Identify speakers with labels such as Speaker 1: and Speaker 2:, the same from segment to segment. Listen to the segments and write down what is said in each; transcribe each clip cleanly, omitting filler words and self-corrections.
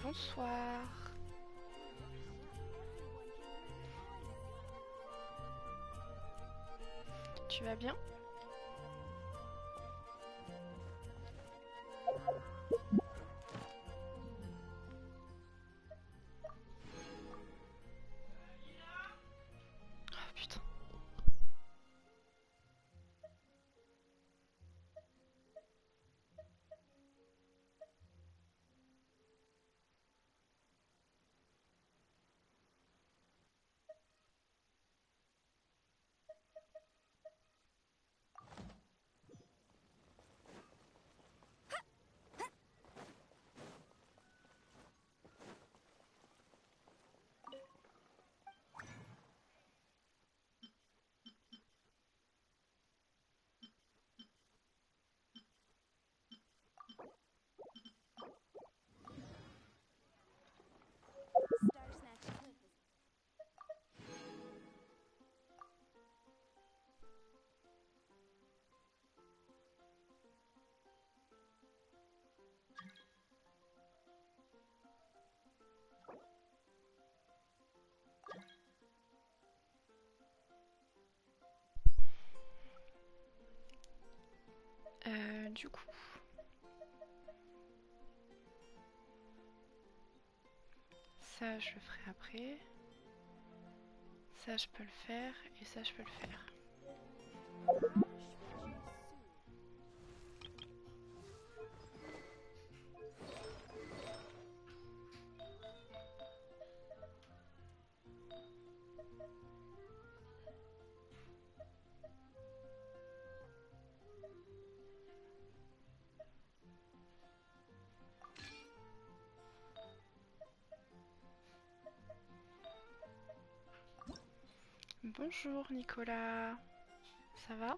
Speaker 1: Bonsoir. Tu vas bien? Oh putain. Du coup, ça je le ferai après. Ça je peux le faire et ça je peux le faire. Bonjour Nicolas, ça va?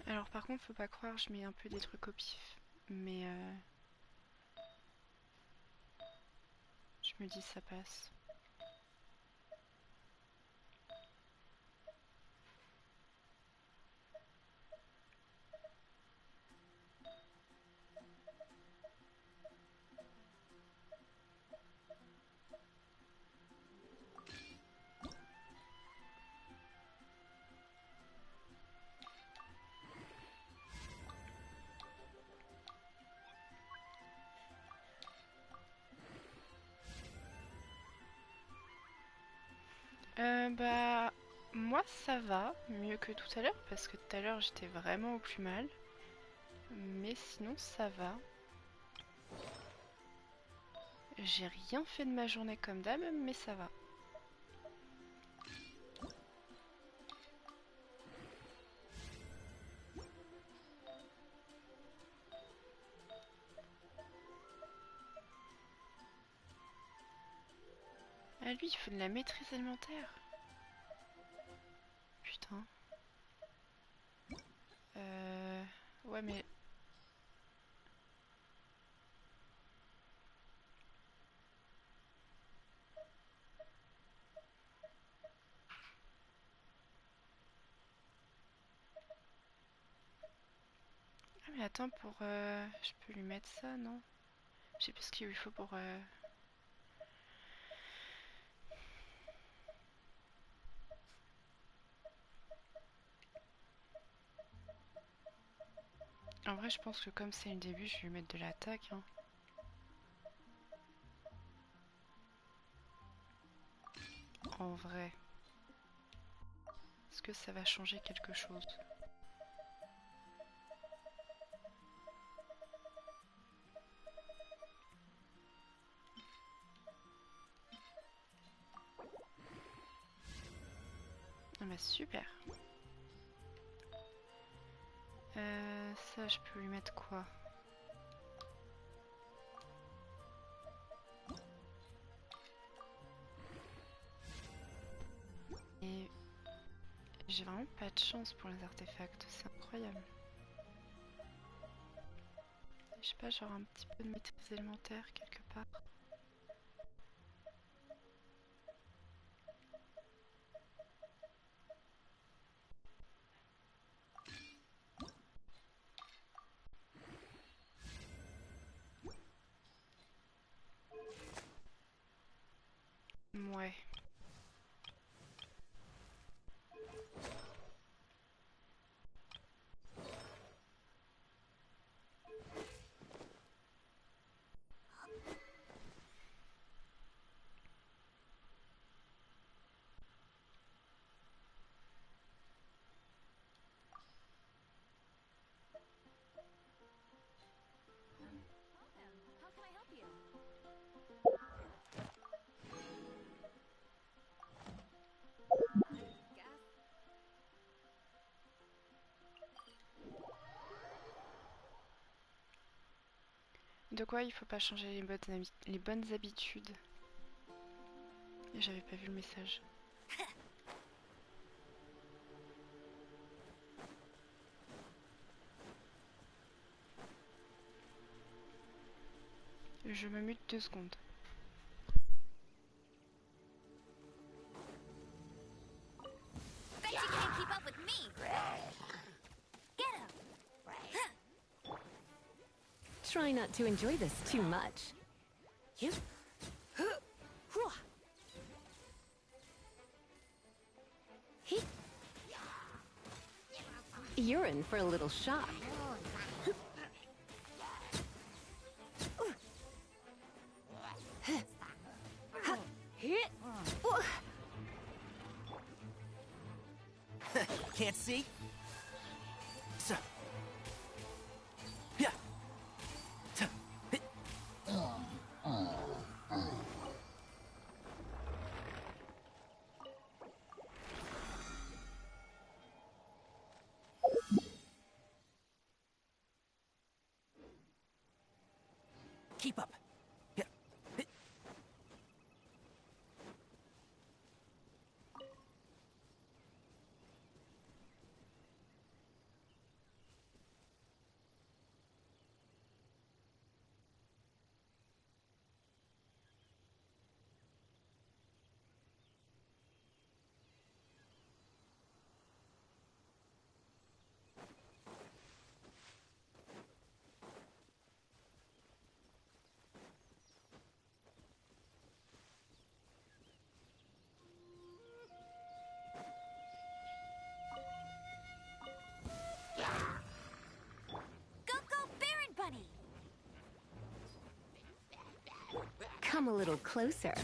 Speaker 1: Alors par contre, faut pas croire, je mets un peu des trucs au pif, mais je me dis ça passe. Bah moi ça va, mieux que tout à l'heure, parce que tout à l'heure j'étais vraiment au plus mal. Mais sinon ça va. J'ai rien fait de ma journée comme d'hab, mais ça va. Ah lui, il faut de la maîtrise alimentaire. Putain. Ouais mais... Ah mais attends, pour... Je peux lui mettre ça, non? Je sais plus ce qu'il lui faut pour... En vrai, je pense que comme c'est le début, je vais lui mettre de l'attaque. Hein. vrai? Est-ce que ça va changer quelque chose? Ah bah super. Ça je peux lui mettre quoi? Et j'ai vraiment pas de chance pour les artefacts, c'est incroyable. Je sais pas, genre un petit peu de maîtrise élémentaire quelque part. Ouais. De quoi il faut pas changer les bonnes habitudes? J'avais pas vu le message. Je me mute 2 secondes.
Speaker 2: Bet you can't keep up with me. Get him.
Speaker 3: Try not to enjoy this too much. You're in for a little shock.
Speaker 4: Can't see? So. Yeah. Keep up. Yeah.
Speaker 2: Go, Baron Bunny.
Speaker 3: Come a little closer.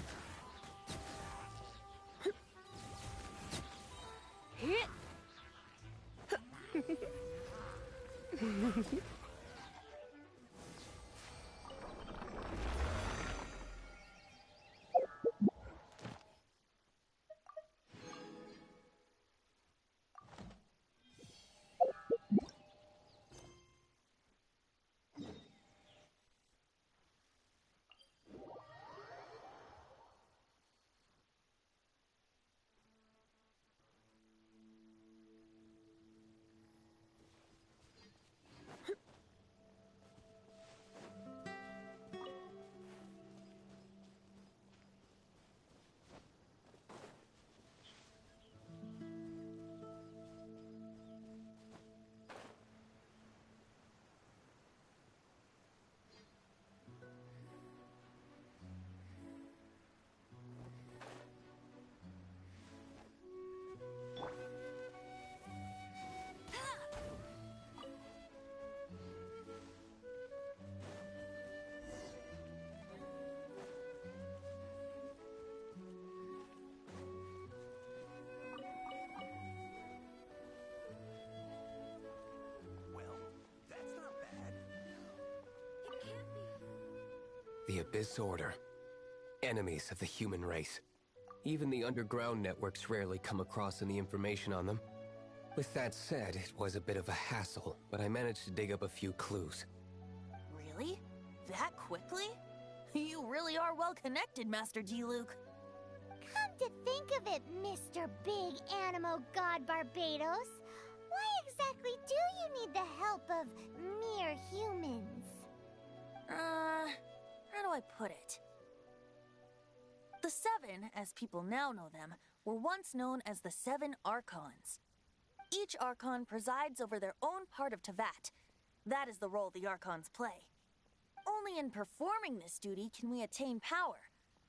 Speaker 5: The Abyss Order. Enemies of the human race. Even the underground networks rarely come across any information on them. With that said, it was a bit of a hassle, but I managed to dig up a few clues.
Speaker 6: Really? That quickly? You really are well connected, Master D. Luke.
Speaker 2: Come to think of it, Mr. Big Animo God Barbados, why exactly do you need the help of mere humans?
Speaker 6: How do I put it? The Seven, as people now know them, were once known as the Seven Archons. Each Archon presides over their own part of Teyvat. That is the role the Archons play. Only in performing this duty can we attain power.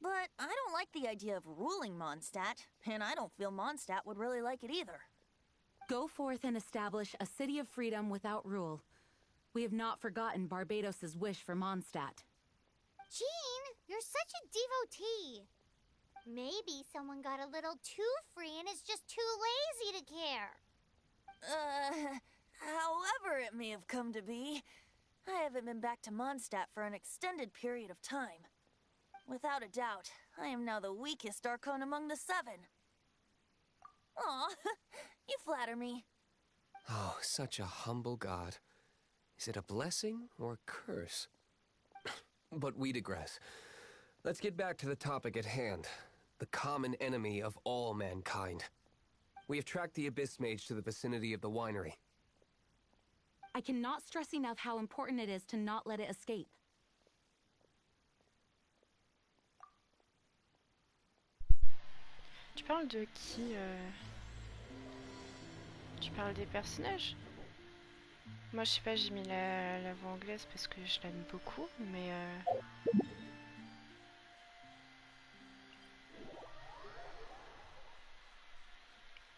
Speaker 6: But I don't like the idea of ruling Mondstadt, and I don't feel Mondstadt would really like it either.
Speaker 7: Go forth and establish a city of freedom without rule. We have not forgotten Barbados' wish for Mondstadt.
Speaker 2: Jean, you're such a devotee. Maybe someone got a little too free and is just too lazy to care.
Speaker 6: However it may have come to be, I haven't been back to Mondstadt for an extended period of time. Without a doubt, I am now the weakest Archon among the Seven. Aw, you flatter me.
Speaker 5: Oh, such a humble god. Is it a blessing or a curse? But we digress. Let's get back to the topic at hand. The common enemy of all mankind. We have tracked the Abyss Mage to the vicinity of the winery.
Speaker 7: I cannot stress enough how important it is to not let it escape.
Speaker 1: Tu parles de qui Tu parles des personnages? Moi je sais pas, j'ai mis la voix anglaise parce que je l'aime beaucoup, mais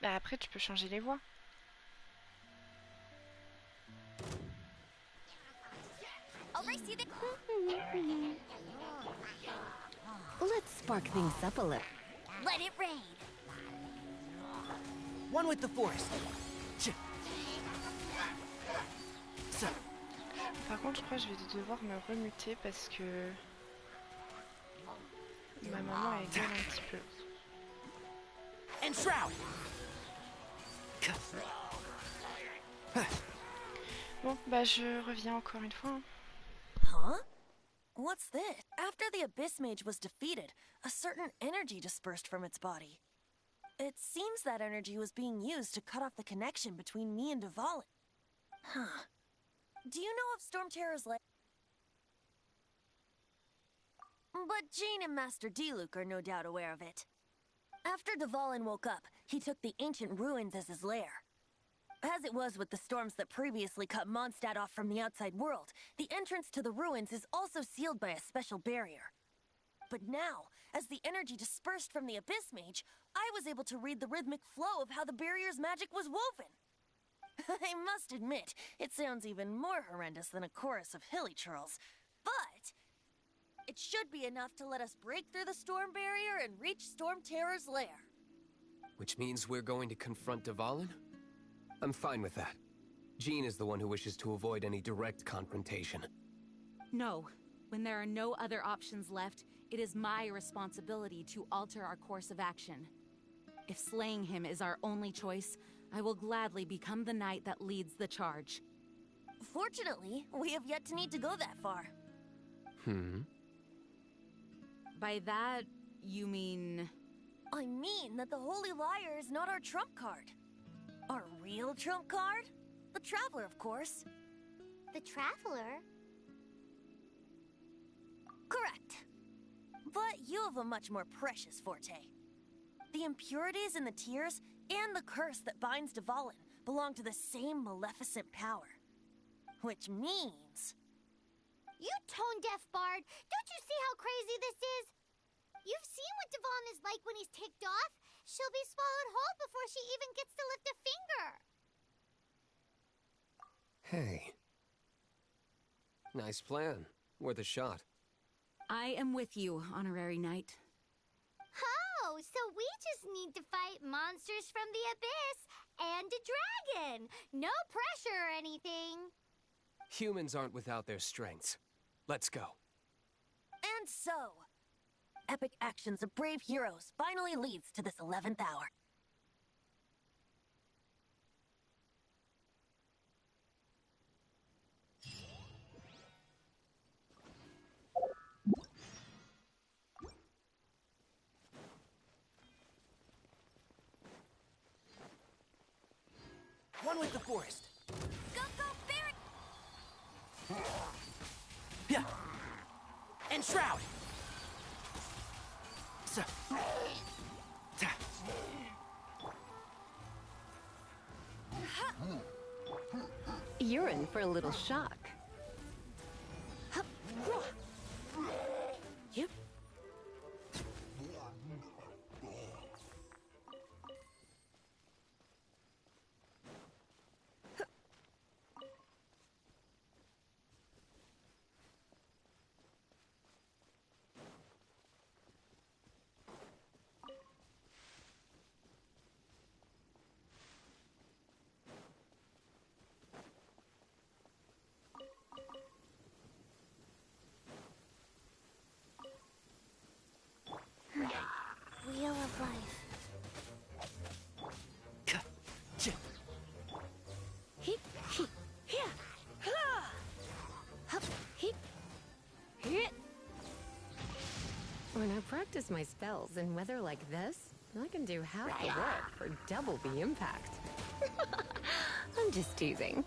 Speaker 1: bah après tu peux changer les voix.
Speaker 2: I'll race you the...
Speaker 3: Let's spark things up a little.
Speaker 2: Let it rain.
Speaker 4: One with the forest. So,
Speaker 1: Par contre je crois que je vais devoir me remuter parce que ma maman elle gueule un petit peu.
Speaker 4: and shroud.
Speaker 1: Bon bah je reviens encore une fois. Hein.
Speaker 6: Huh? What's this? After the Abyss Mage was defeated, a certain energy dispersed from its body. It seems that energy was being used to cut off the connection between me and Dvalin. Huh. Do you know of Storm Terror's leg? But Jean and Master D. Luke are no doubt aware of it. After Dvalin woke up, he took the ancient ruins as his lair. As it was with the storms that previously cut Mondstadt off from the outside world, the entrance to the ruins is also sealed by a special barrier. But now, as the energy dispersed from the Abyss Mage, I was able to read the rhythmic flow of how the barrier's magic was woven. I must admit, it sounds even more horrendous than a chorus of hilly churls. But it should be enough to let us break through the storm barrier and reach Storm Terror's lair.
Speaker 5: Which means we're going to confront Dvalin? I'm fine with that. Jean is the one who wishes to avoid any direct confrontation.
Speaker 7: No. When there are no other options left, it is my responsibility to alter our course of action. If slaying him is our only choice, I will gladly become the knight that leads the charge.
Speaker 6: Fortunately, we have yet to need to go that far.
Speaker 7: By that, you mean...
Speaker 6: I mean that the Holy Liar is not our trump card. Our real trump card? The Traveler, of course.
Speaker 2: The Traveler?
Speaker 6: Correct. But you have a much more precious forte. The impurities in the tears and the curse that binds Dvalin belong to the same maleficent power. Which means...
Speaker 2: You tone-deaf bard! Don't you see how crazy this is? You've seen what Dvalin is like when he's ticked off. She'll be swallowed whole before she even gets to lift a finger.
Speaker 5: Hey. Nice plan. Worth a shot.
Speaker 7: I am with you, Honorary Knight.
Speaker 2: Oh, so we just need to fight monsters from the abyss and a dragon. No pressure or anything.
Speaker 5: Humans aren't without their strengths. Let's go.
Speaker 6: And so, epic actions of brave heroes finally leads to this 11th hour.
Speaker 4: One with the forest.
Speaker 6: Go, go, Barret!
Speaker 4: Yeah. And shroud. So. Ta.
Speaker 3: You're in for a little shock.
Speaker 6: Yep.
Speaker 2: Wheel of life.
Speaker 3: Heep, heep, here. Ha! Hup, heep. Hit. When I practice my spells in weather like this, I can do half the work for double the impact. I'm just teasing.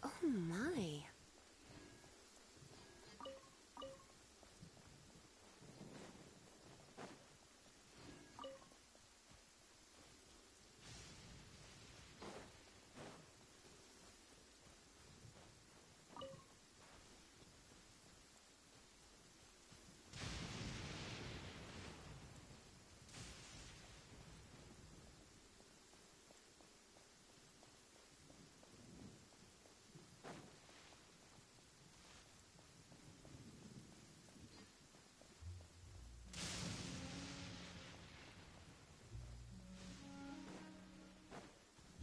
Speaker 3: Oh my.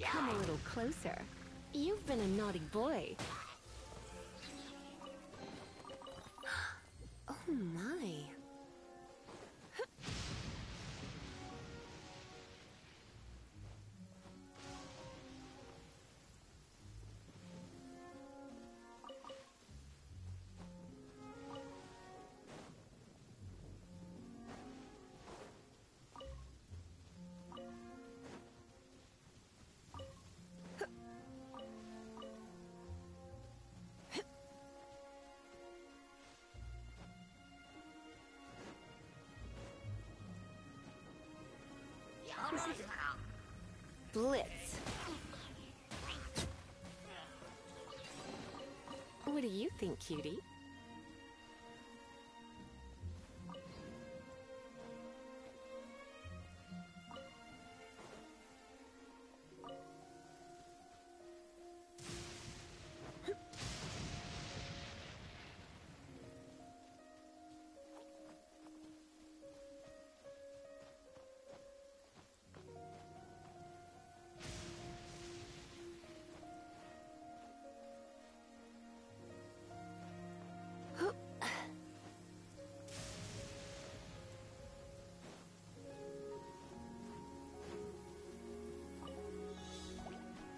Speaker 3: Come a little closer. You've been a naughty boy. Oh my. Blitz. What do you think, cutie?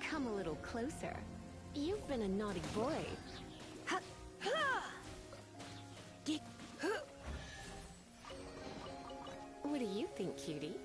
Speaker 3: Come a little closer. You've been a naughty boy. Ha! Ha! Get. What do you think, cutie?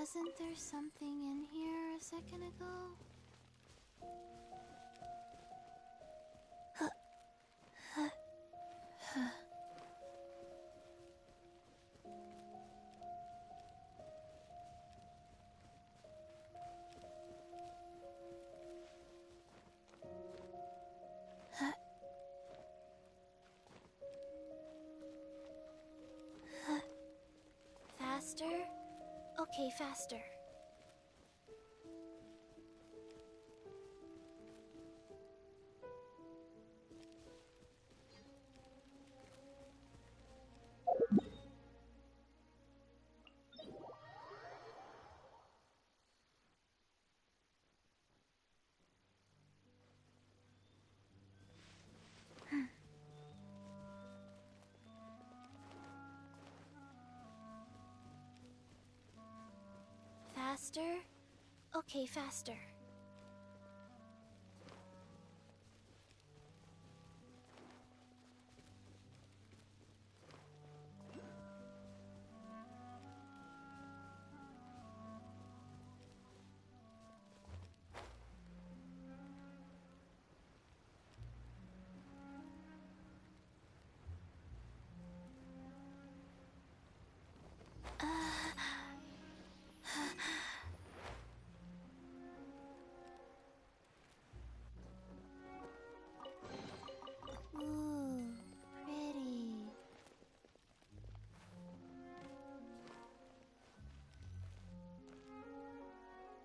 Speaker 2: Wasn't there something in here a second ago? Faster? Okay, faster. Faster? Okay, faster. Ooh, pretty.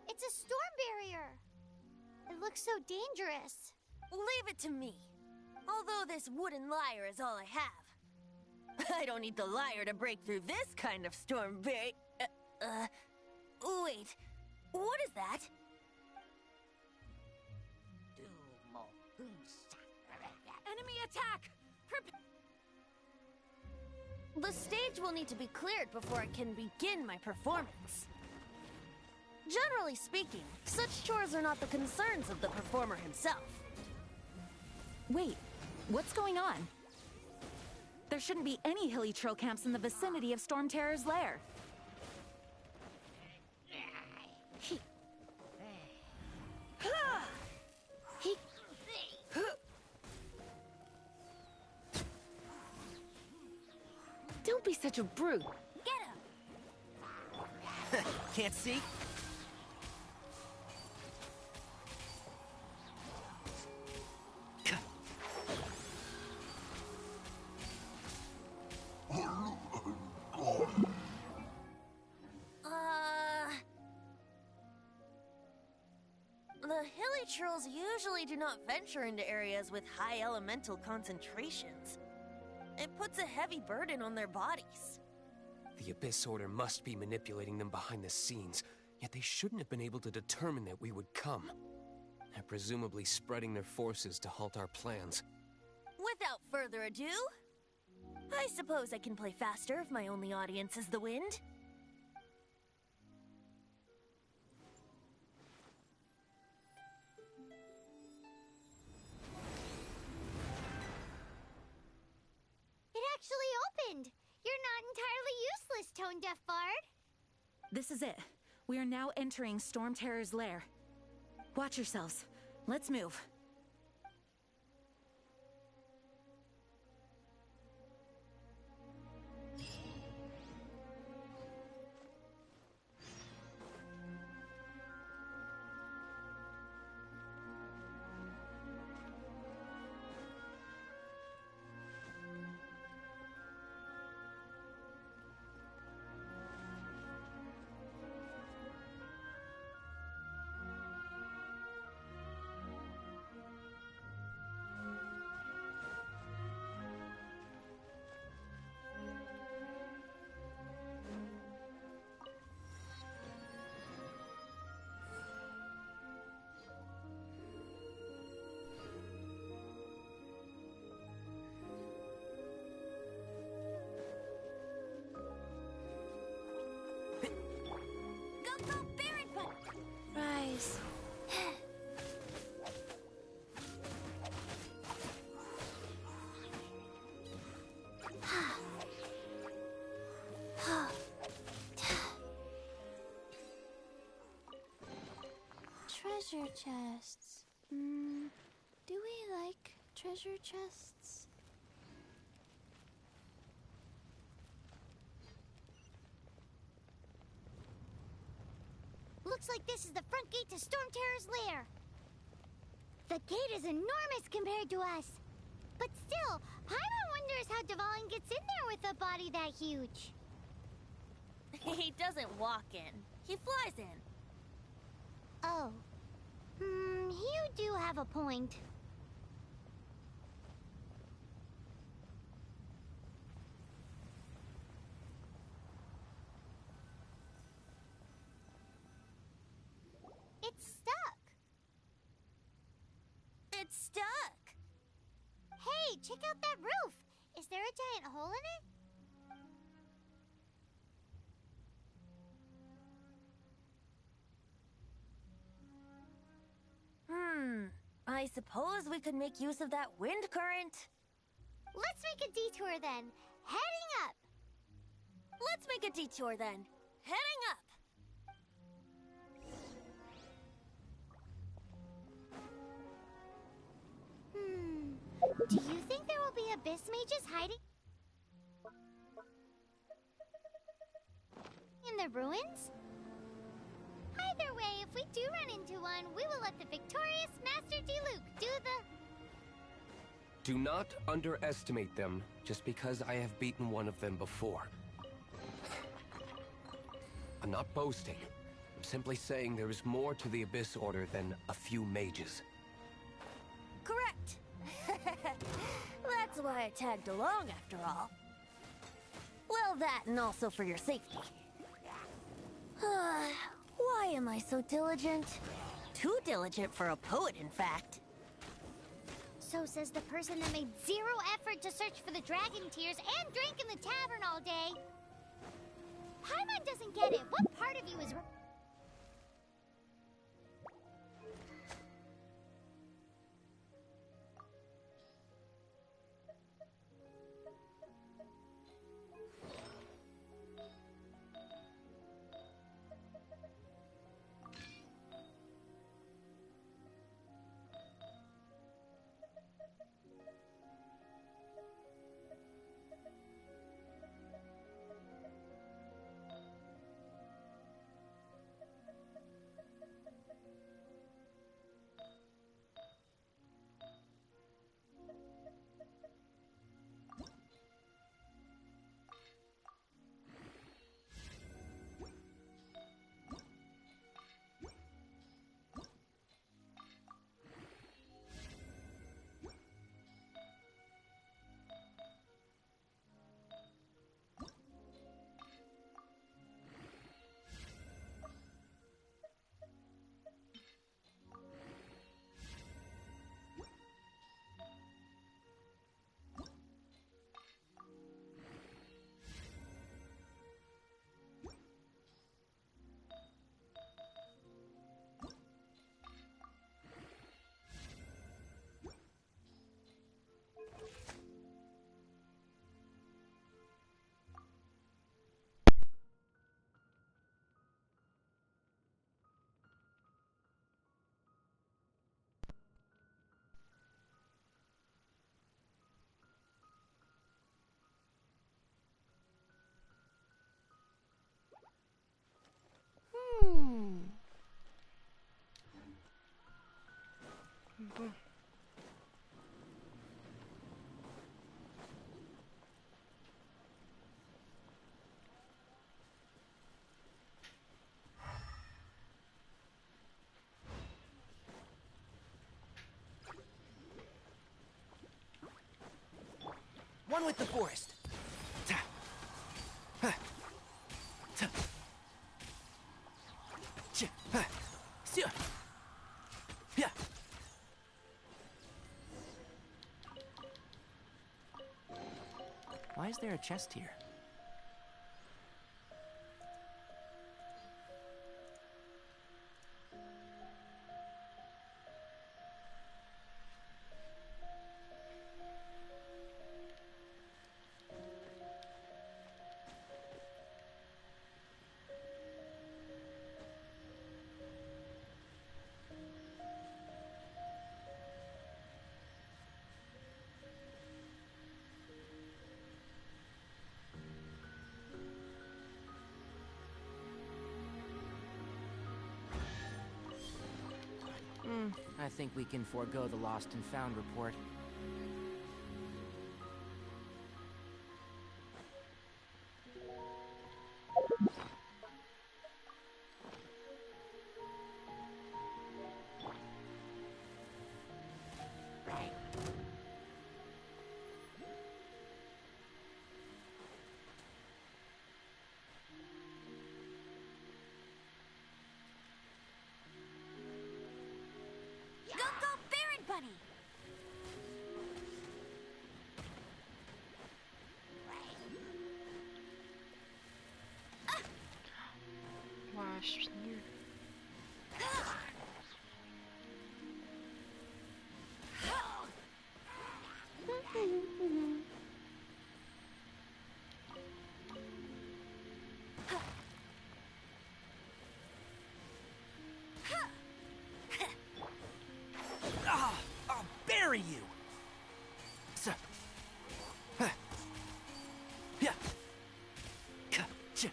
Speaker 2: It's a storm barrier. It looks so dangerous.
Speaker 6: Leave it to me. Although this wooden lyre is all I have. I don't need the lyre to break through this kind of storm wait. What is that?
Speaker 7: Enemy attack!
Speaker 6: The stage will need to be cleared before I can begin my performance. Generally speaking, such chores are not the concerns of the performer himself.
Speaker 7: Wait, what's going on? There shouldn't be any hilly trail camps in the vicinity of Storm Terror's lair. Don't be such a brute.
Speaker 6: Get him!
Speaker 4: Can't see?
Speaker 6: The hilly trolls usually do not venture into areas with high elemental concentrations. It puts a heavy burden on their bodies.
Speaker 5: The Abyss Order must be manipulating them behind the scenes, yet they shouldn't have been able to determine that we would come. They're presumably spreading their forces to halt our plans.
Speaker 6: Without further ado, I suppose I can play faster if my only audience is the wind.
Speaker 2: It actually opened! You're not entirely useless, Tone Deaf Bard.
Speaker 7: This is it. We are now entering Storm Terror's lair. Watch yourselves. Let's move.
Speaker 2: treasure chests. Do we like treasure chests? Looks like this is the front gate to Storm Terror's lair. The gate is enormous compared to us. But still, Paimon wonders how Dvalin gets in there with a body that huge.
Speaker 6: He doesn't walk in. He flies in.
Speaker 2: Oh. You do have a point. It's stuck.
Speaker 6: It's stuck.
Speaker 2: Hey, check out that roof. Is there a giant hole in it?
Speaker 6: I suppose we could make use of that wind current.
Speaker 2: Let's make a detour then. Heading up.
Speaker 6: Let's make a detour then. Heading up.
Speaker 2: Do you think there will be abyss mages hiding in the ruins? Either way, if we do run into one, we will let the victorious Master Diluc do the...
Speaker 5: Do not underestimate them just because I have beaten one of them before. I'm not boasting. I'm simply saying there is more to the Abyss Order than a few mages.
Speaker 6: Correct. That's why I tagged along after all. Well, that and also for your safety. Why am I so diligent? Too diligent for a poet, in fact.
Speaker 2: So says the person that made zero effort to search for the dragon tears and drank in the tavern all day. Paimon doesn't get it. What part of you is...
Speaker 1: Bon.
Speaker 4: One with the forest. Ta. Ha. Ta. Ch. Ha. Sia. Yeah. Why is there a chest here? I think we can forego the lost and found report.
Speaker 6: Go, Baron Bunny!
Speaker 1: Ouah, je suis nulle.
Speaker 4: Ah! I'll bury you! So. Huh. Yeah. Ka-cha.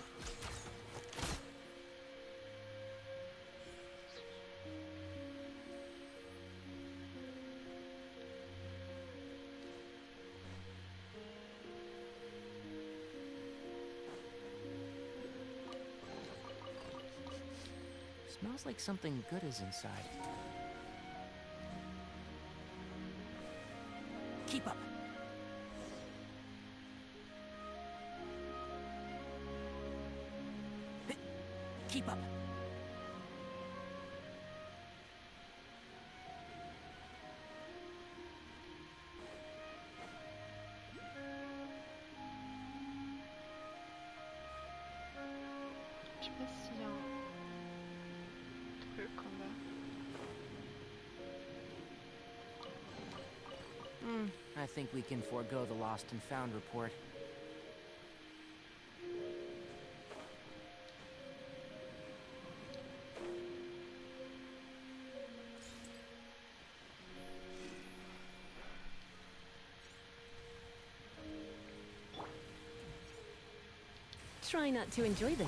Speaker 4: Smells like something good is inside. Keep up. Keep up.
Speaker 1: Je sais pas s'il y a un truc en bas.
Speaker 4: I think we can forego the lost and found report.
Speaker 3: Try not to enjoy this.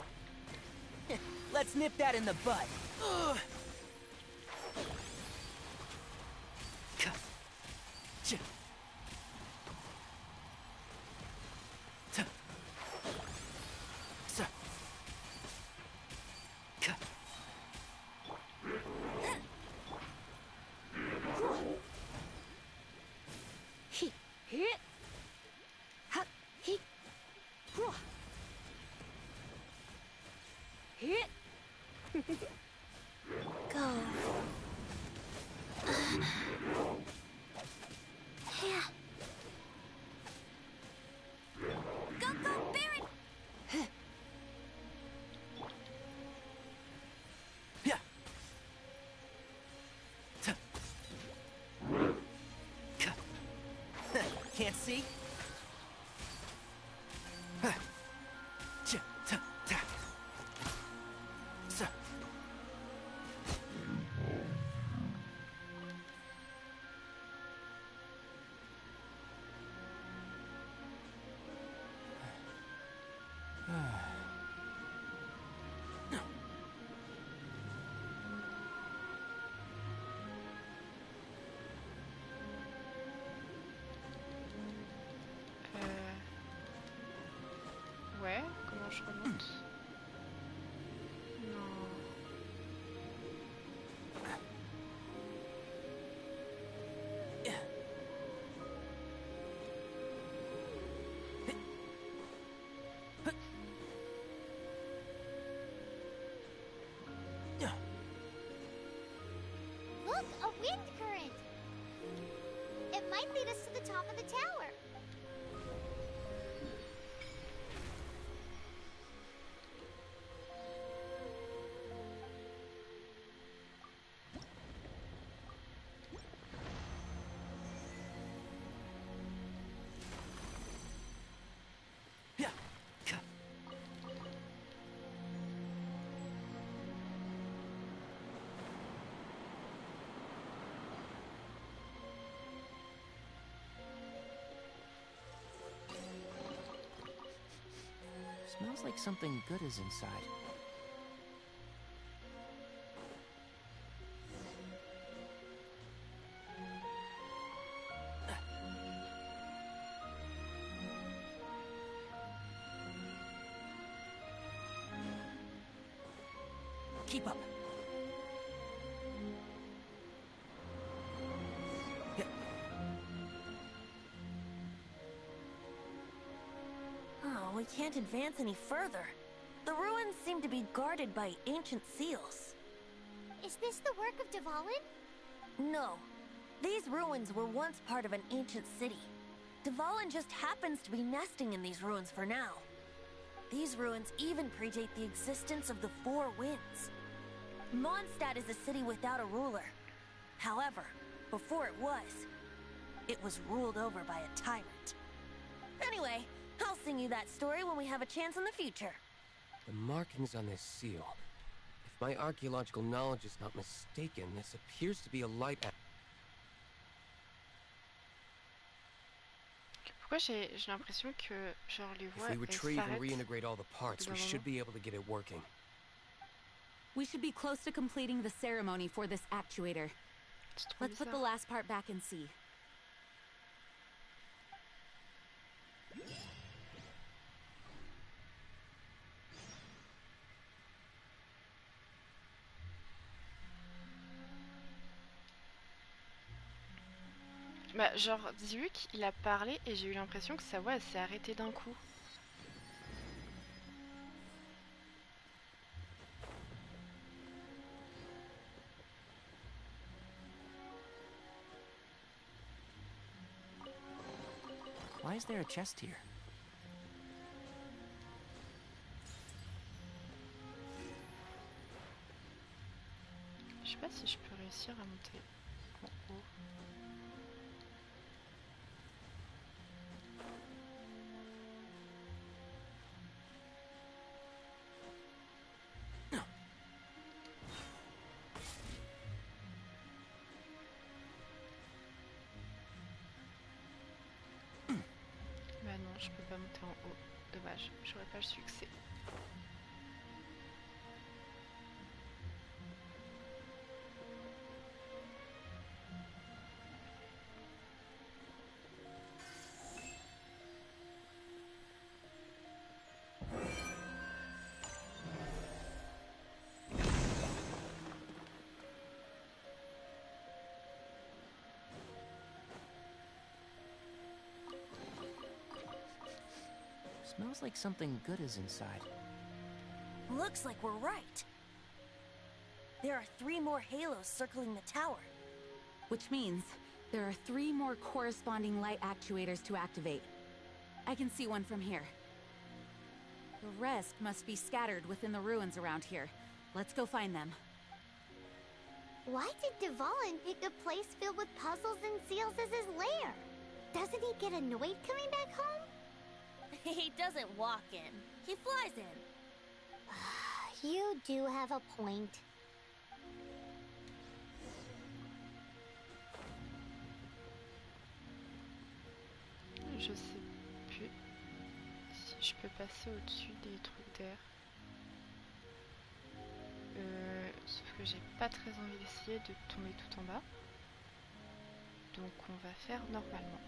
Speaker 4: Let's nip that in the bud. Ugh. Ka-cha. Ta. Sa. Ka.
Speaker 3: He, hit. Ha, he, hruh. Hit.
Speaker 2: Go. Yeah.
Speaker 6: Go, Baron!
Speaker 4: Yeah. Ta. Ka. Can't see? Ha. Cha. Ta. Ta. Sa.
Speaker 1: Ouais, comment je remonte? Non.
Speaker 2: Look, a wind current. It might lead us to the top of the tower.
Speaker 4: Yeah. Ka. Smells like something good is inside.
Speaker 6: Keep up. Oh, we can't advance any further. The ruins seem to be guarded by ancient seals.
Speaker 2: Is this the work of Dvalin?
Speaker 6: No. These ruins were once part of an ancient city. Dvalin just happens to be nesting in these ruins for now. These ruins even predate the existence of the Four Winds. Mondstadt is a city without a ruler. However, before it was ruled over by a tyrant. Anyway, I'll sing you that story when we have a chance in the future.
Speaker 5: The markings on this seal. If my archaeological knowledge is not mistaken, this appears to be a light.
Speaker 1: Pourquoi j'ai l'impression que genre les voix
Speaker 5: If we retrieve and
Speaker 1: s'arrêtent
Speaker 5: reintegrate all the parts, we should be able to get it working.
Speaker 7: We should be close to completing the ceremony for this actuator. Let's put the last part back and see.
Speaker 1: Bah, genre, Diluc, il a parlé et j'ai eu l'impression que sa voix elle s'est arrêtée d'un coup.
Speaker 4: Why is there a chest here?
Speaker 1: Je sais pas si je peux réussir à monter en haut. Bah non, je peux pas monter en haut. Dommage, j'aurais pas le succès.
Speaker 4: Smells like something good is inside.
Speaker 6: Looks like we're right. There are 3 more halos circling the tower.
Speaker 7: Which means there are 3 more corresponding light actuators to activate. I can see one from here. The rest must be scattered within the ruins around here. Let's go find them.
Speaker 2: Why did Dvalin pick a place filled with puzzles and seals as his lair? Doesn't he get annoyed coming back home?
Speaker 6: He doesn't walk in. He flies in.
Speaker 2: You do have a point.
Speaker 1: Je sais plus si je peux passer au-dessus des trucs d'air. Sauf que j'ai pas très envie d'essayer de tomber tout en bas. Donc on va faire normalement.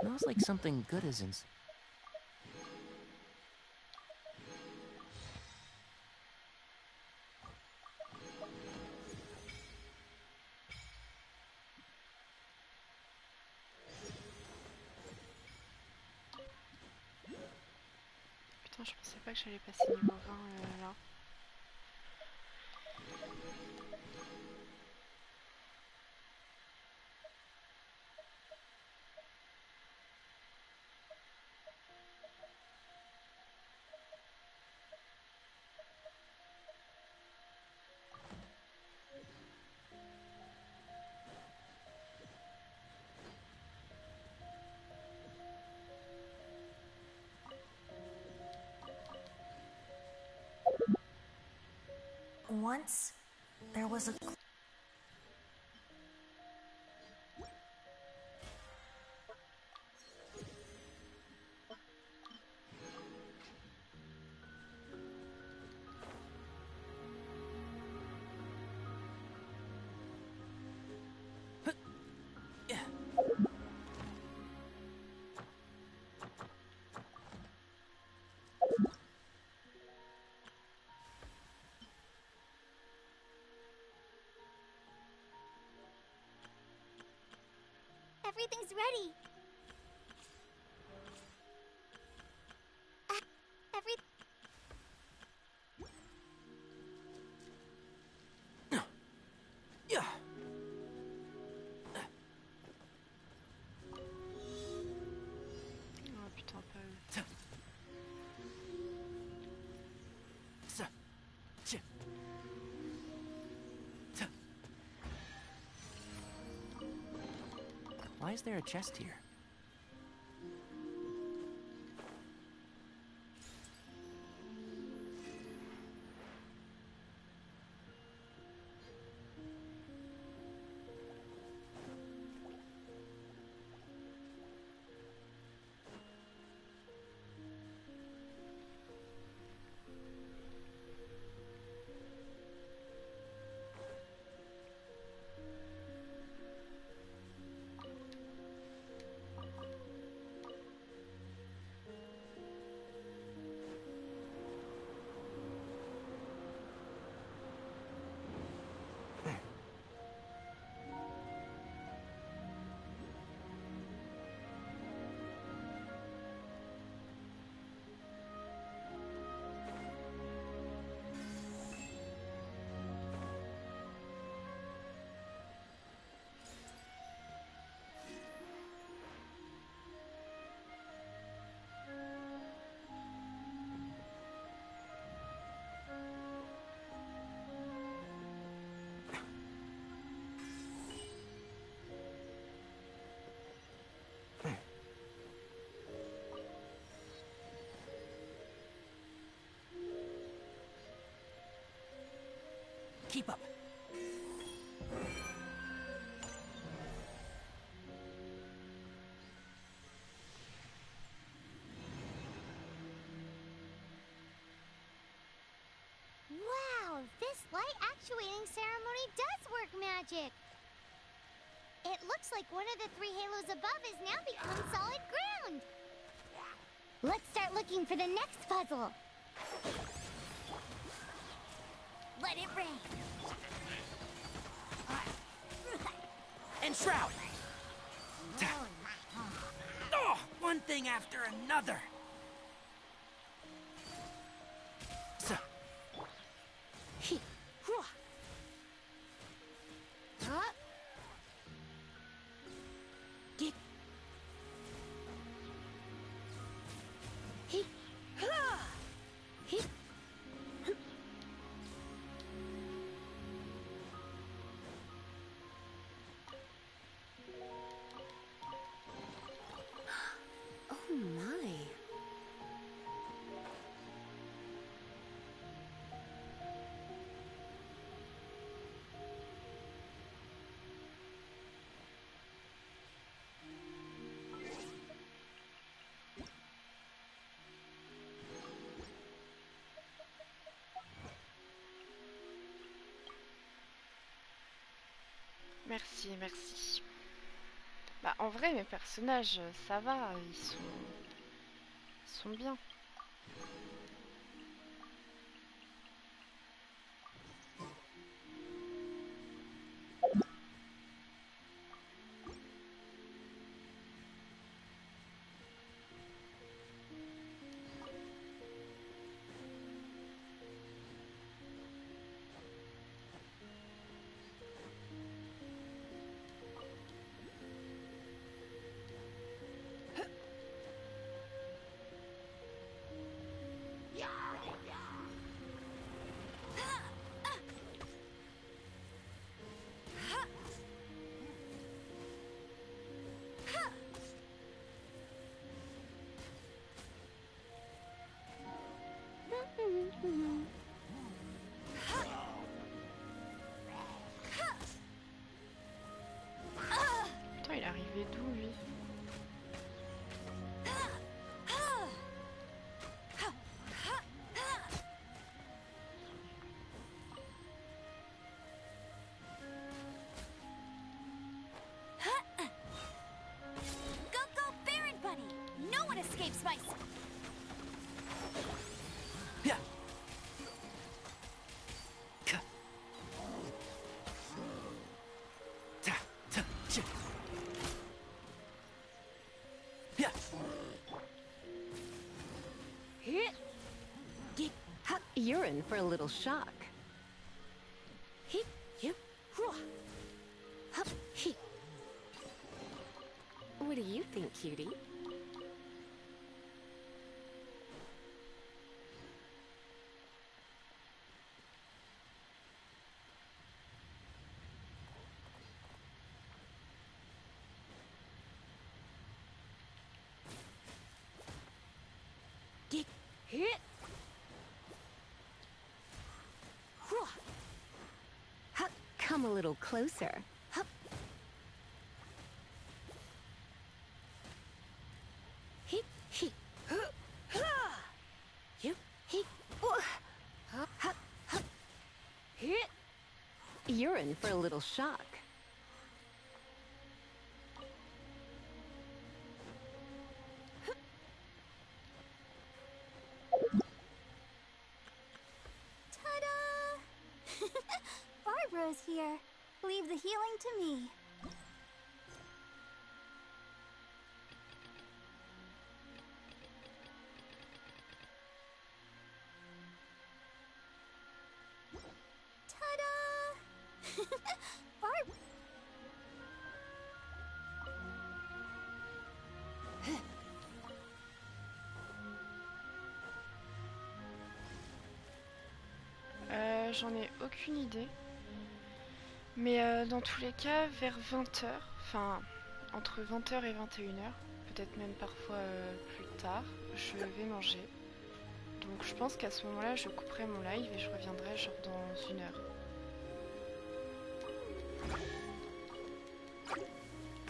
Speaker 4: Smells like something good is inside.
Speaker 1: Putain, je pensais pas que j'allais passer niveau 20 là.
Speaker 6: Once, there was a...
Speaker 2: Everything's ready. Every...
Speaker 4: Yeah.
Speaker 1: Oh putain, pas eux.
Speaker 4: Ça. Tch. Ça. Why is there a chest here? Keep up.
Speaker 2: Wow, this light actuating ceremony does work magic. It looks like one of the 3 halos above has now become solid ground. Let's start looking for the next puzzle. Let it rain.
Speaker 4: Enshroud! Oh, one thing after another! So.
Speaker 3: Oh my.
Speaker 1: Merci, merci. Bah en vrai mes personnages ça va, ils sont bien.
Speaker 6: spice.
Speaker 4: Yeah. Yeah.
Speaker 3: You're in for a little shock. What do you think, cutie? Come a little closer. You're in for a little shock.
Speaker 2: Ta-da! Barbara's here. Leave the healing to me. Ta-da! Barb...
Speaker 1: J'en ai aucune idée. Mais dans tous les cas, vers 20 h, enfin entre 20 h et 21 h, peut-être même parfois plus tard, je vais manger. Donc je pense qu'à ce moment-là, je couperai mon live et je reviendrai genre dans 1 heure.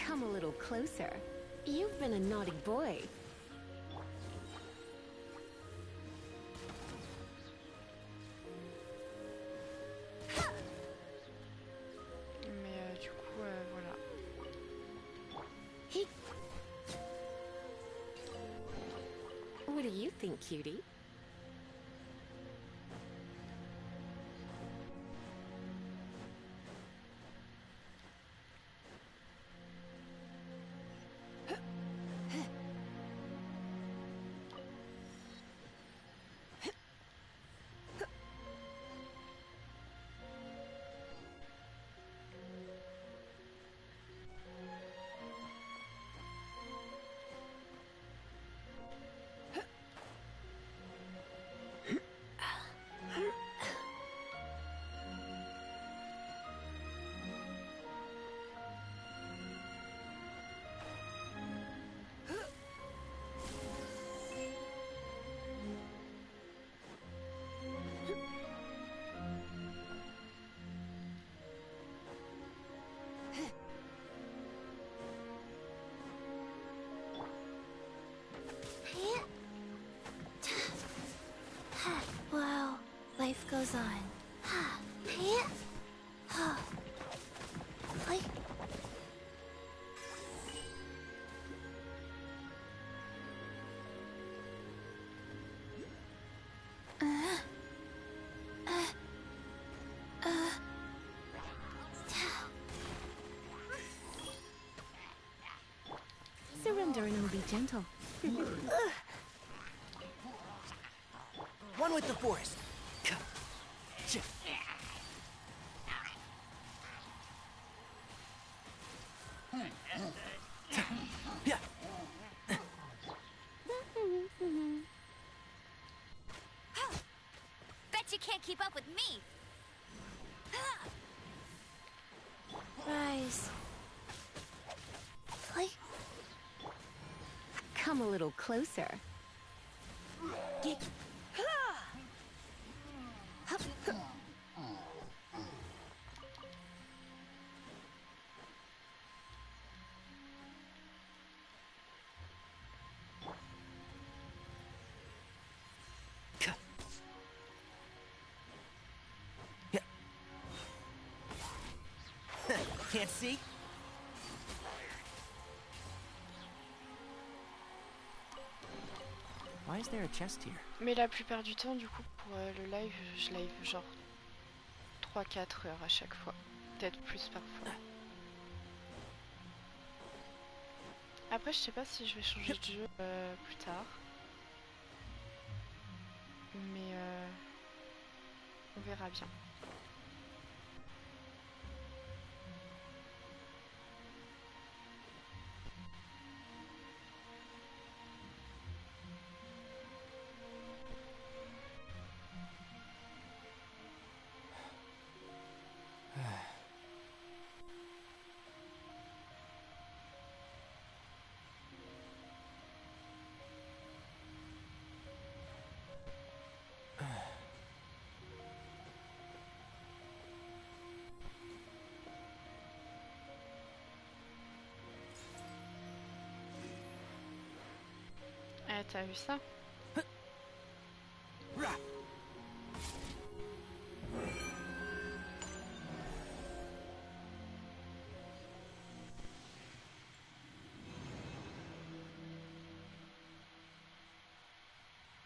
Speaker 3: Come a little closer. You've been a naughty boy.
Speaker 1: Mais du coup, voilà.
Speaker 3: What do you think, cutie?
Speaker 2: Wow, life goes on. Like...
Speaker 3: Surrender and I'll be gentle.
Speaker 4: One with the forest. Yeah.
Speaker 6: Bet you can't keep up with me.
Speaker 2: Rise. Like...
Speaker 3: Come a little closer.
Speaker 4: Can't see? Why is there a chest here?
Speaker 1: Mais la plupart du temps, du coup, pour le live, je live genre 3-4 heures à chaque fois. Peut-être plus parfois. Après, je sais pas si je vais changer de jeu plus tard. Mais on verra bien. T'as vu ça?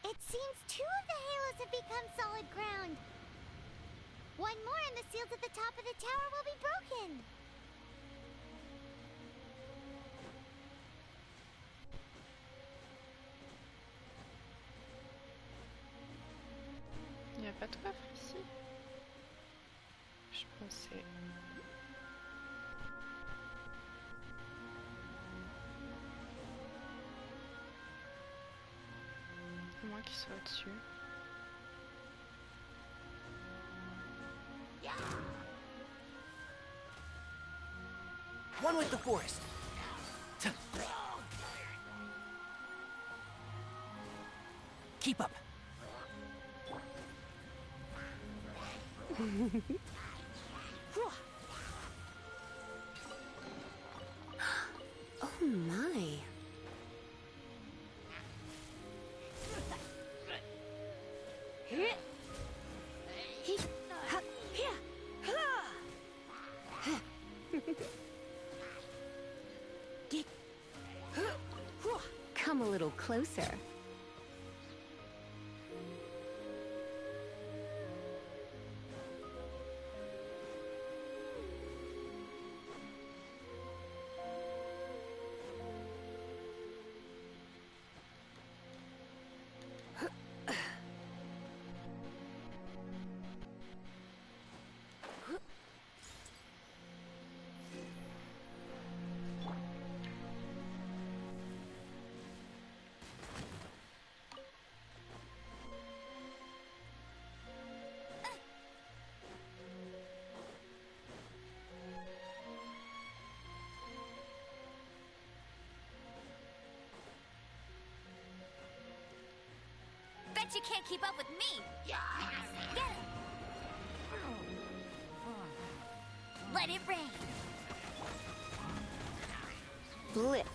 Speaker 2: It seems 2 of the halos have become solid ground. One more and the seals at the top of the tower will be broken.
Speaker 1: Il n'y a pas de coffre ici? Je pensais. À moins qu'il soit au-dessus.
Speaker 4: One with the forest. Keep up.
Speaker 3: Oh my. Come a little closer.
Speaker 2: Bet you can't keep up with me. Get it. Let it rain.
Speaker 3: Blip.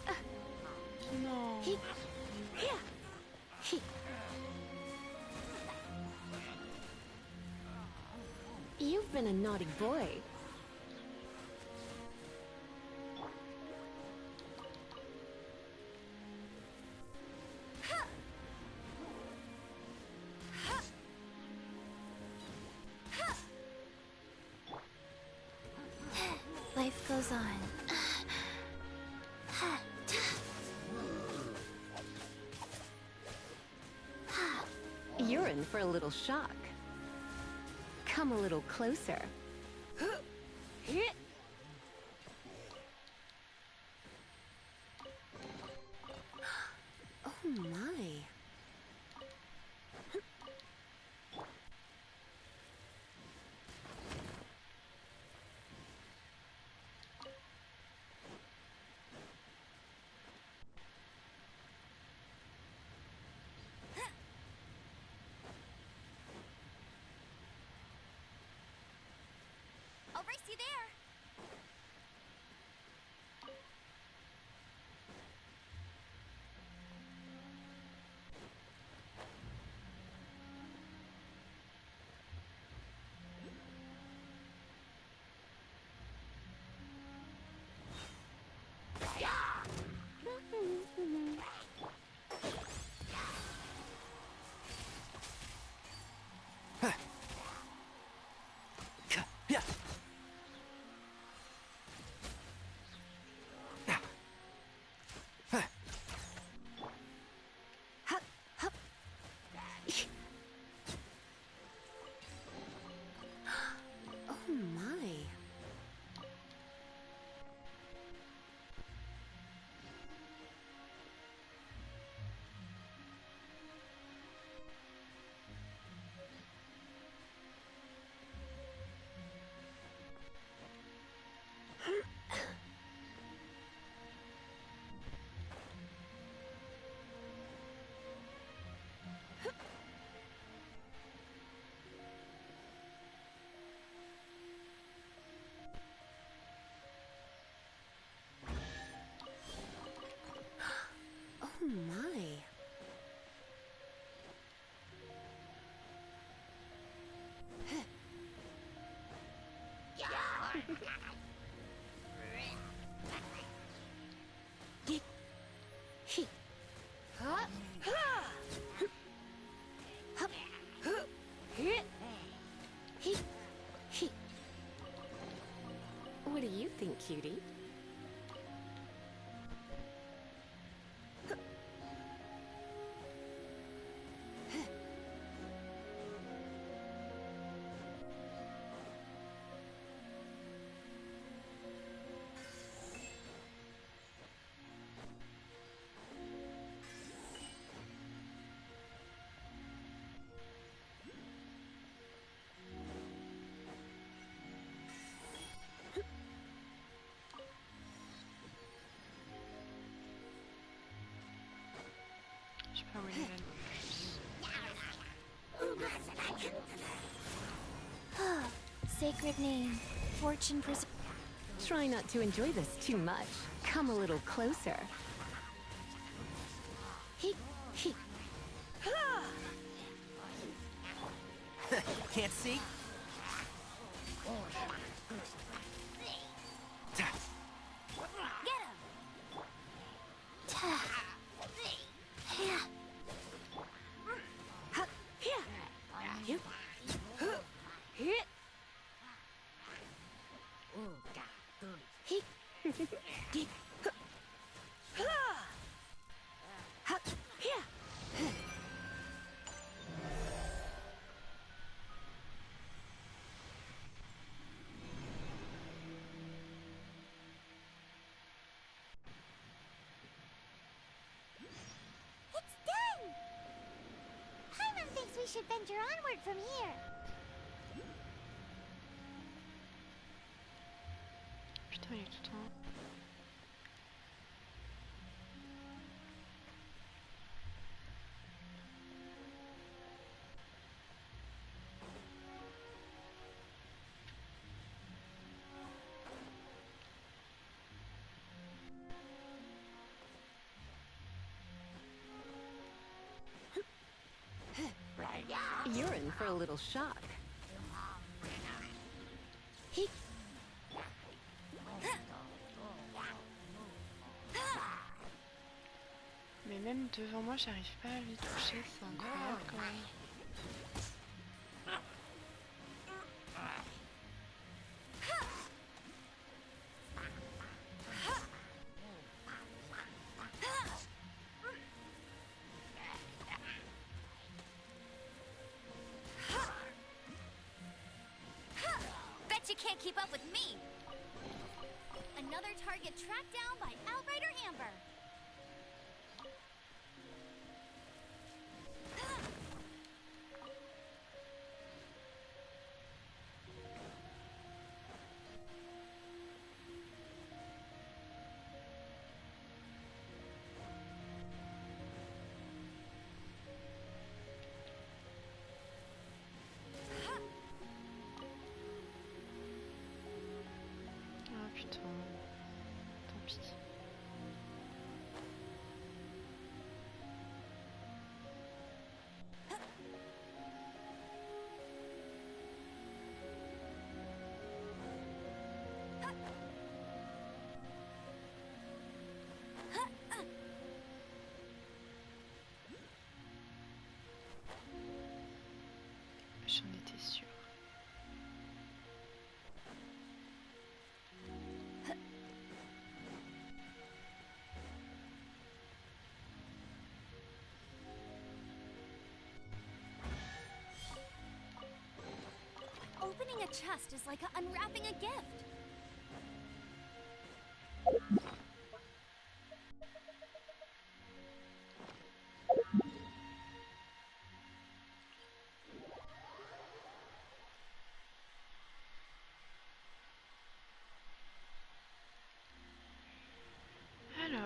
Speaker 1: Non.
Speaker 3: You've been a naughty boy.
Speaker 2: Life goes on.
Speaker 3: You're in for a little shock. Come a little closer. Oh my.
Speaker 2: I'll race you there.
Speaker 3: What do you think, cutie?
Speaker 1: Je sais pas où il est.
Speaker 2: Sacred name. Fortune pres-
Speaker 3: Try not to enjoy this too much. Come a little closer.
Speaker 4: Can't see?
Speaker 2: Get him! It's done! Paimon thinks we should venture onward from here.
Speaker 1: Putain, il est tout en haut.
Speaker 3: You're in for a little shock.
Speaker 1: Mais même devant moi, j'arrive pas à lui toucher, c'est incroyable quand même.
Speaker 2: Bet you can't keep up with me! Another target tracked down by Outrider Amber.
Speaker 1: Ah putain, tant pis. J'en étais sûre.
Speaker 2: Opening a chest is like unwrapping a gift.
Speaker 1: Alors...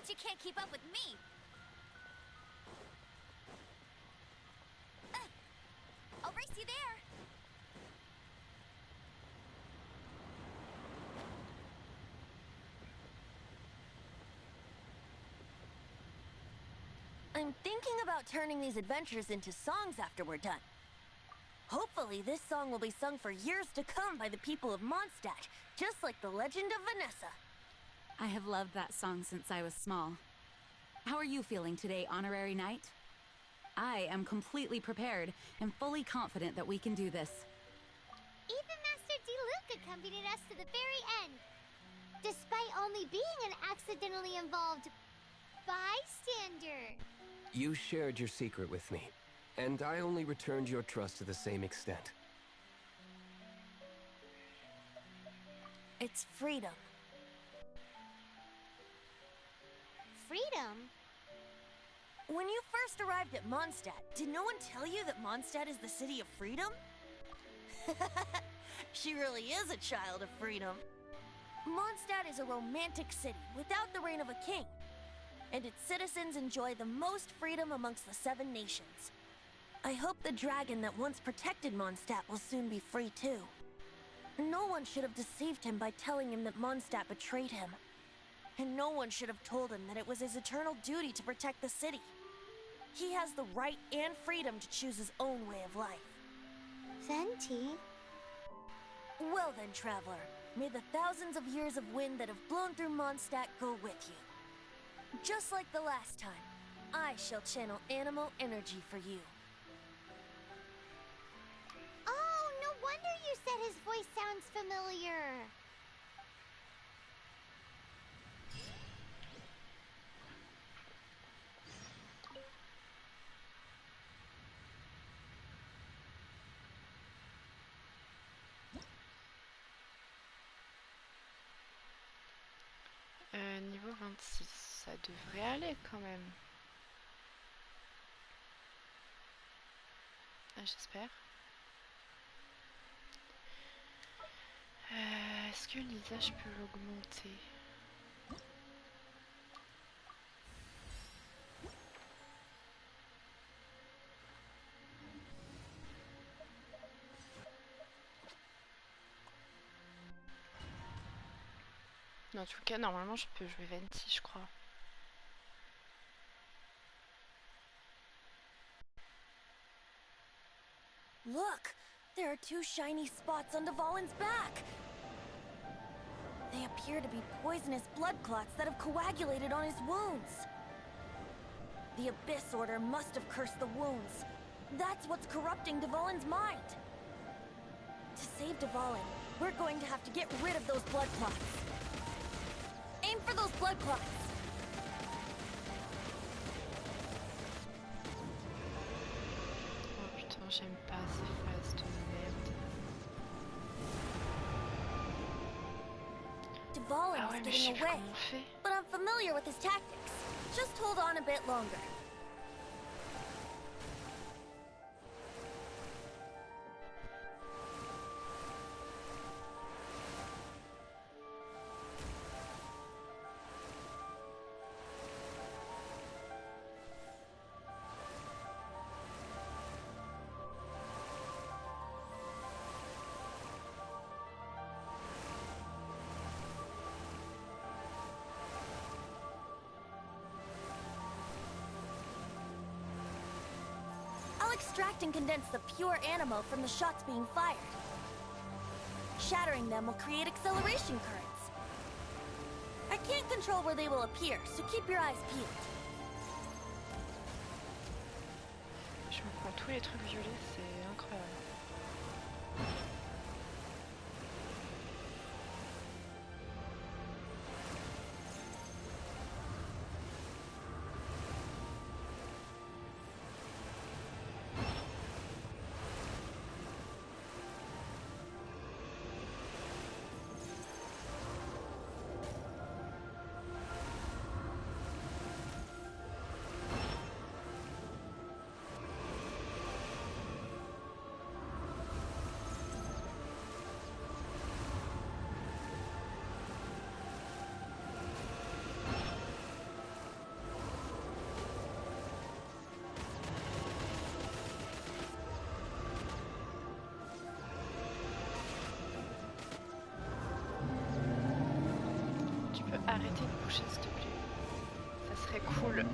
Speaker 2: She can't keep up with me. I'll race you there.
Speaker 6: I'm thinking about turning these adventures into songs after we're done. Hopefully, this song will be sung for years to come by the people of Mondstadt, just like the legend of Vanessa.
Speaker 7: I have loved that song since I was small. How are you feeling today, Honorary Knight? I am completely prepared and fully confident that we can do this.
Speaker 2: Even Master Diluc accompanied us to the very end, despite only being an accidentally involved bystander.
Speaker 5: You shared your secret with me, and I only returned your trust to the same extent.
Speaker 6: It's freedom.
Speaker 2: Freedom?
Speaker 6: When you first arrived at Mondstadt, did no one tell you that Mondstadt is the city of freedom? She really is a child of freedom. Mondstadt is a romantic city without the reign of a king, and its citizens enjoy the most freedom amongst the 7 nations. I hope the dragon that once protected Mondstadt will soon be free too. No one should have deceived him by telling him that Mondstadt betrayed him. And no one should have told him that it was his eternal duty to protect the city. He has the right and freedom to choose his own way of life.
Speaker 2: Venti?
Speaker 6: Well then, traveler, may the thousands of years of wind that have blown through Mondstadt go with you. Just like the last time, I shall channel animal energy for you.
Speaker 2: Oh, no wonder you said his voice sounds familiar.
Speaker 1: Niveau 26, ça devrait aller quand même. Ah, j'espère. Est-ce que Lisa, je peux l'augmenter? En tout cas, normalement, je peux jouer Venti, je crois.
Speaker 6: Look! There are 2 shiny spots on Dvalin's back! They appear to be poisonous blood clots that have coagulated on his wounds. The Abyss Order must have cursed the wounds. That's what's corrupting Dvalin's mind. To save Dvalin, we're going to have to get rid of those blood clots. Aim for those blood clots!
Speaker 1: Oh putain, j'aime pas ces phases de merde.
Speaker 6: Dvalin
Speaker 1: Ah ouais,
Speaker 6: is
Speaker 1: mais je sais
Speaker 6: getting
Speaker 1: plus
Speaker 6: away,
Speaker 1: comment on fait.
Speaker 6: but I'm familiar with his tactics. Just hold on a bit longer. I'll extract and condense the pure animo from the shots being fired. Shattering them will create acceleration currents. I can't control where they will appear, so keep your eyes peeled.
Speaker 1: Je me prends tous les trucs violets, c'est incroyable. cool.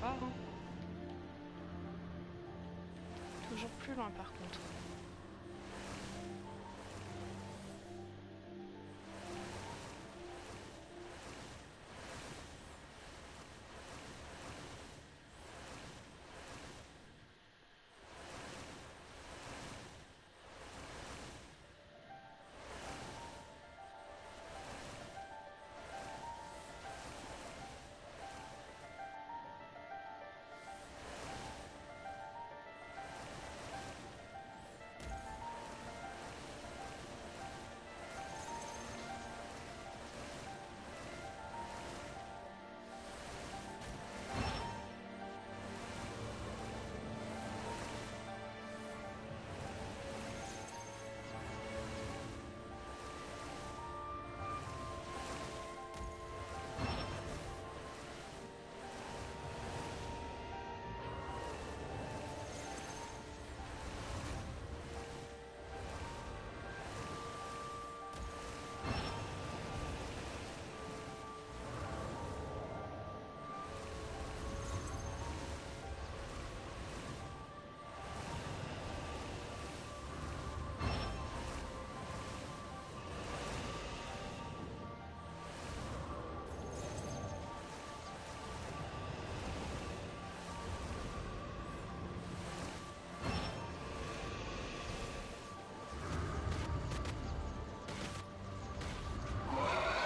Speaker 1: Au revoir, hein. Toujours plus loin par contre.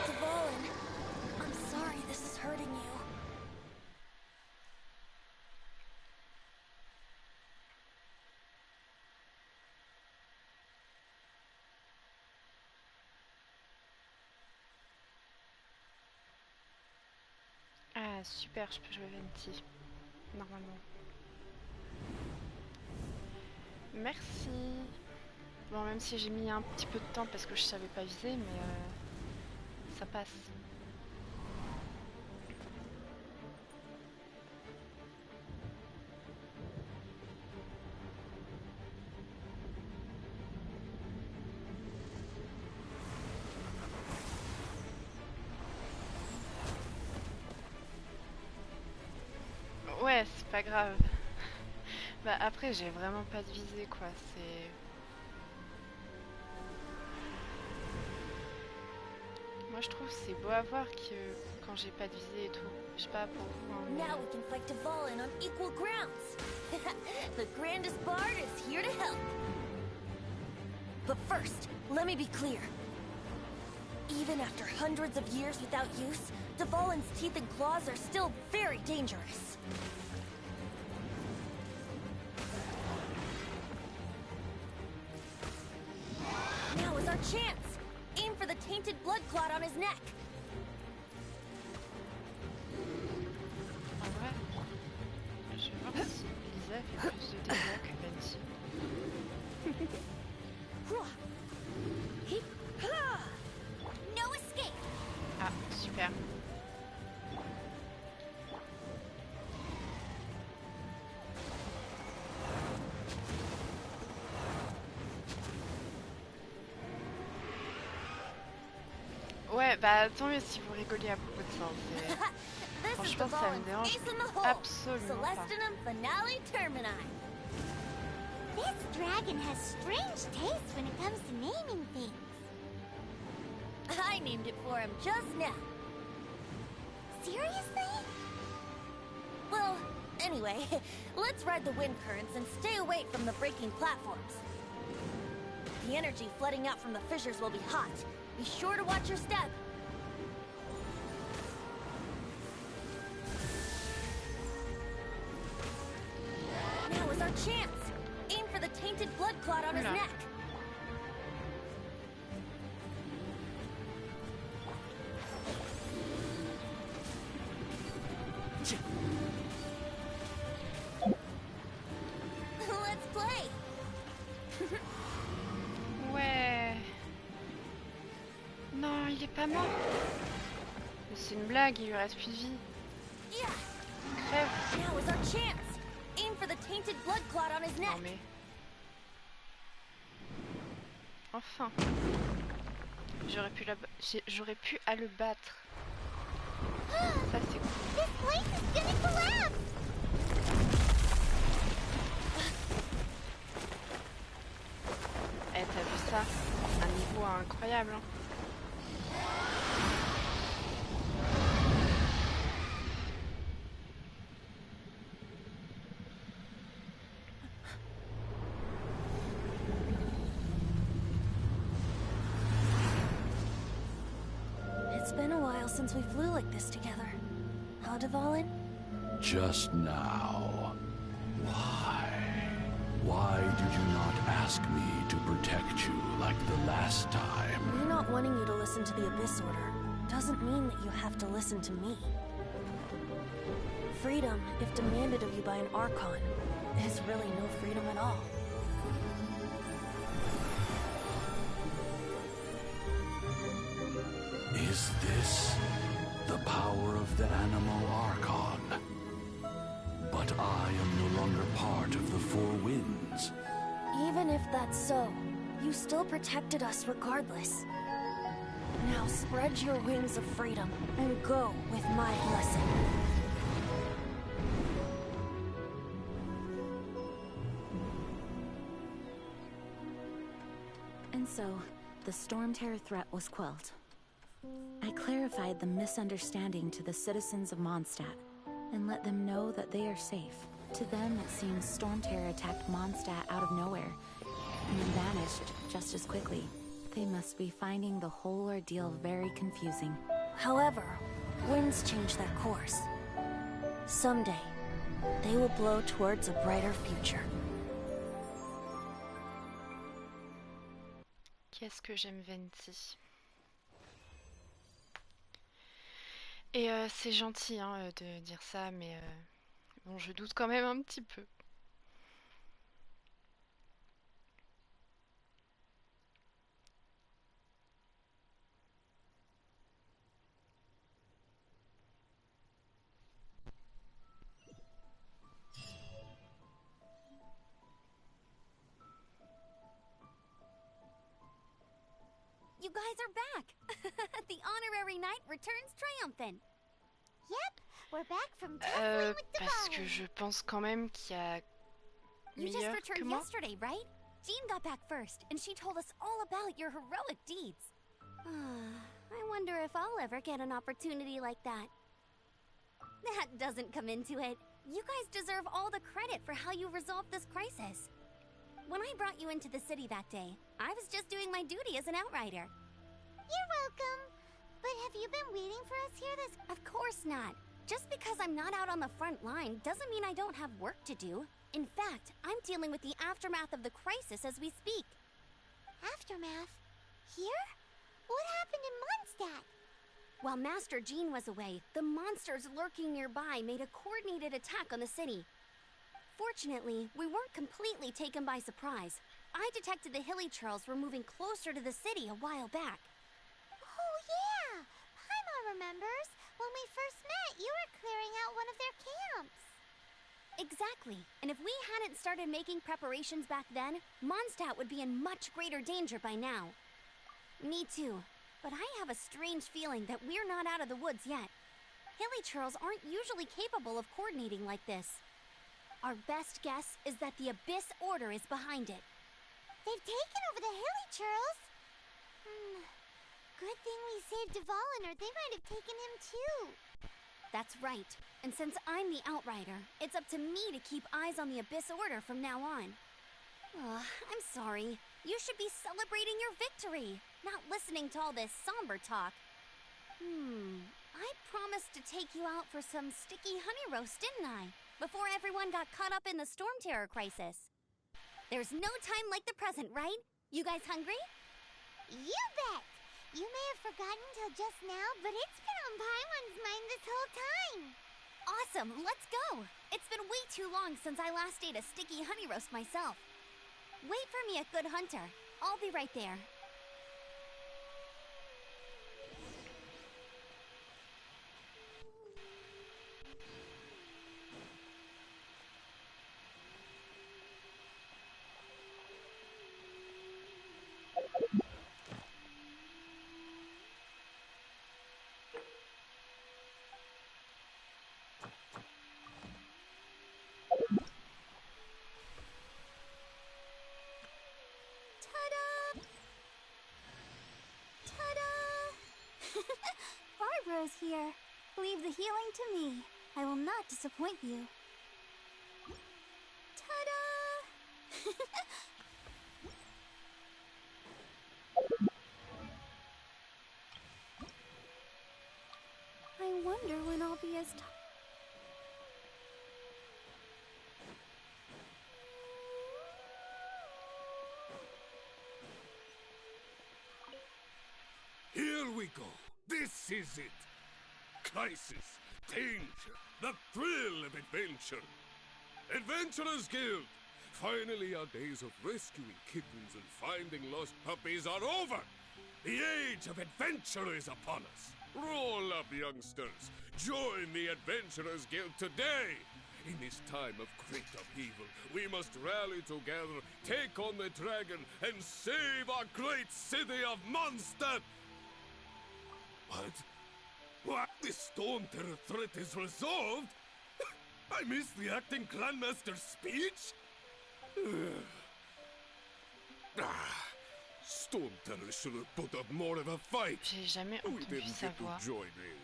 Speaker 6: Dvalin, I'm sorry this is hurting you.
Speaker 1: Ah super, je peux jouer Venti. Normalement. Merci. Bon, même si j'ai mis un petit peu de temps parce que je savais pas viser, mais ça passe. Ouais, c'est pas grave. Bah après, j'ai vraiment pas de visée quoi, c'est... Moi je trouve que c'est beau à voir que quand j'ai pas de visée et tout. Je sais pas pour vous, hein, mais...
Speaker 6: Now we can fight Dvalin on equal grounds. The grandest bard is here to help. But first, let me be clear. Even after hundreds of years without use, Dvalin's teeth and claws are still very dangerous. Now is our chance. Aim for the tainted blood clot on his neck.
Speaker 1: En vrai, je vais voir si Lisa fait plus de dégâts que Venti.
Speaker 2: No escape!
Speaker 1: Ah, super. Ouais, bah tant mieux si vous rigolez à propos de ça.
Speaker 6: This is
Speaker 1: Franchement, ça me
Speaker 6: Dvalin's
Speaker 1: dérange
Speaker 6: ace in the hole.
Speaker 1: absolument pas.
Speaker 6: Celestinum Finale Termini.
Speaker 2: This dragon has strange taste when it comes to naming things.
Speaker 6: I named it for him just now.
Speaker 2: Seriously?
Speaker 6: Well, anyway, let's ride the wind currents and stay away from the breaking platforms. The energy flooding out from the fissures will be hot. Be sure to watch your step. Now is our chance. Aim for the tainted blood clot on his
Speaker 1: Oula.
Speaker 6: neck. Let's play.
Speaker 1: Ouais. il est pas mort. Mais c'est une blague, il lui reste plus de vie. Crève.
Speaker 6: Now is our chance. Aim for the tainted blood clot on his neck.
Speaker 1: Non mais... Enfin. J'aurais pu à le battre. Ça c'est cool.
Speaker 2: This place is gonna collapse!
Speaker 1: Eh, t'as vu ça? Un niveau incroyable, hein.
Speaker 6: It's been a while since we flew like this together. Huh, Dvalin?
Speaker 8: Just now. Why? Why did you not ask me to protect you like the last time?
Speaker 6: Me not wanting you to listen to the Abyss Order doesn't mean that you have to listen to me. Freedom, if demanded of you by an Archon, is really no freedom at all.
Speaker 8: Is this the power of the Animo Archon? But I am no longer part of the Four Winds.
Speaker 6: Even if that's so, you still protected us regardless. Now spread your wings of freedom and go with my blessing.
Speaker 7: And so, the Storm Terror threat was quelled. I clarified the misunderstanding to the citizens of Mondstadt, and let them know that they are safe. To them, it seems Storm Terror attacked Mondstadt out of nowhere, and then vanished just as quickly. They must be finding the whole ordeal very confusing.
Speaker 6: However, winds change their course. Someday, they will blow towards a brighter future.
Speaker 1: Qu'est-ce que j'aime Venti. Et c'est gentil hein, de dire ça, mais bon, je doute quand même un petit peu.
Speaker 2: You guys are back! The honorary knight returns triumphant. Yep, we're back from tussling with
Speaker 1: Parce que
Speaker 2: Dvalin.
Speaker 1: je pense quand même qu'il y a
Speaker 2: You just
Speaker 1: meilleur que
Speaker 2: returned
Speaker 1: moi.
Speaker 2: yesterday, right? Jean got back first, and she told us all about your heroic deeds. I wonder if I'll ever get an opportunity like that. That doesn't come into it. You guys deserve all the credit for how you resolved this crisis. When I brought you into the city that day, I was just doing my duty as an outrider. You're welcome. But have you been waiting for us here this... Of course not. Just because I'm not out on the front line doesn't mean I don't have work to do. In fact, I'm dealing with the aftermath of the crisis as we speak. Aftermath? Here? What happened in Mondstadt? While Master Jean was away, the monsters lurking nearby made a coordinated attack on the city. Fortunately, we weren't completely taken by surprise. I detected the Hilly Churls were moving closer to the city a while back. Oh yeah! Paimon remembers. When we first met, you were clearing out one of their camps. Exactly. And if we hadn't started making preparations back then, Mondstadt would be in much greater danger by now. Me too. But I have a strange feeling that we're not out of the woods yet. Hilly Churls aren't usually capable of coordinating like this. Our best guess is that the Abyss Order is behind it. They've taken over the Hilly Churls? Good thing we saved Dvalin, or they might have taken him too. That's right. And since I'm the Outrider, it's up to me to keep eyes on the Abyss Order from now on. I'm sorry. You should be celebrating your victory, not listening to all this somber talk. I promised to take you out for some sticky honey roast, didn't I? Before everyone got caught up in the Storm Terror crisis. There's no time like the present, right? You guys hungry? You bet! You may have forgotten till just now, but it's been on Paimon's mind this whole time. Awesome, let's go! It's been way too long since I last ate a sticky honey roast myself. Wait for me at Good Hunter. I'll be right there. heroes here. Leave the healing to me. I will not disappoint you. Ta-da! I wonder when I'll be as
Speaker 9: Here we go. This is it. Crisis, danger, the thrill of adventure. Adventurers Guild! Finally our days of rescuing kittens and finding lost puppies are over! The age of adventure is upon us! Roll up, youngsters! Join the Adventurers Guild today! In this time of great upheaval, we must rally together, take on the dragon, and save our great city of Mondstadt! What? What? The Storm Terror threat is resolved? I missed the acting clanmaster's speech? Storm Terror should have put up more of a fight.
Speaker 1: J'ai jamais
Speaker 9: We
Speaker 1: entendu
Speaker 9: didn't
Speaker 1: sa
Speaker 9: get to
Speaker 1: voix.
Speaker 9: join in.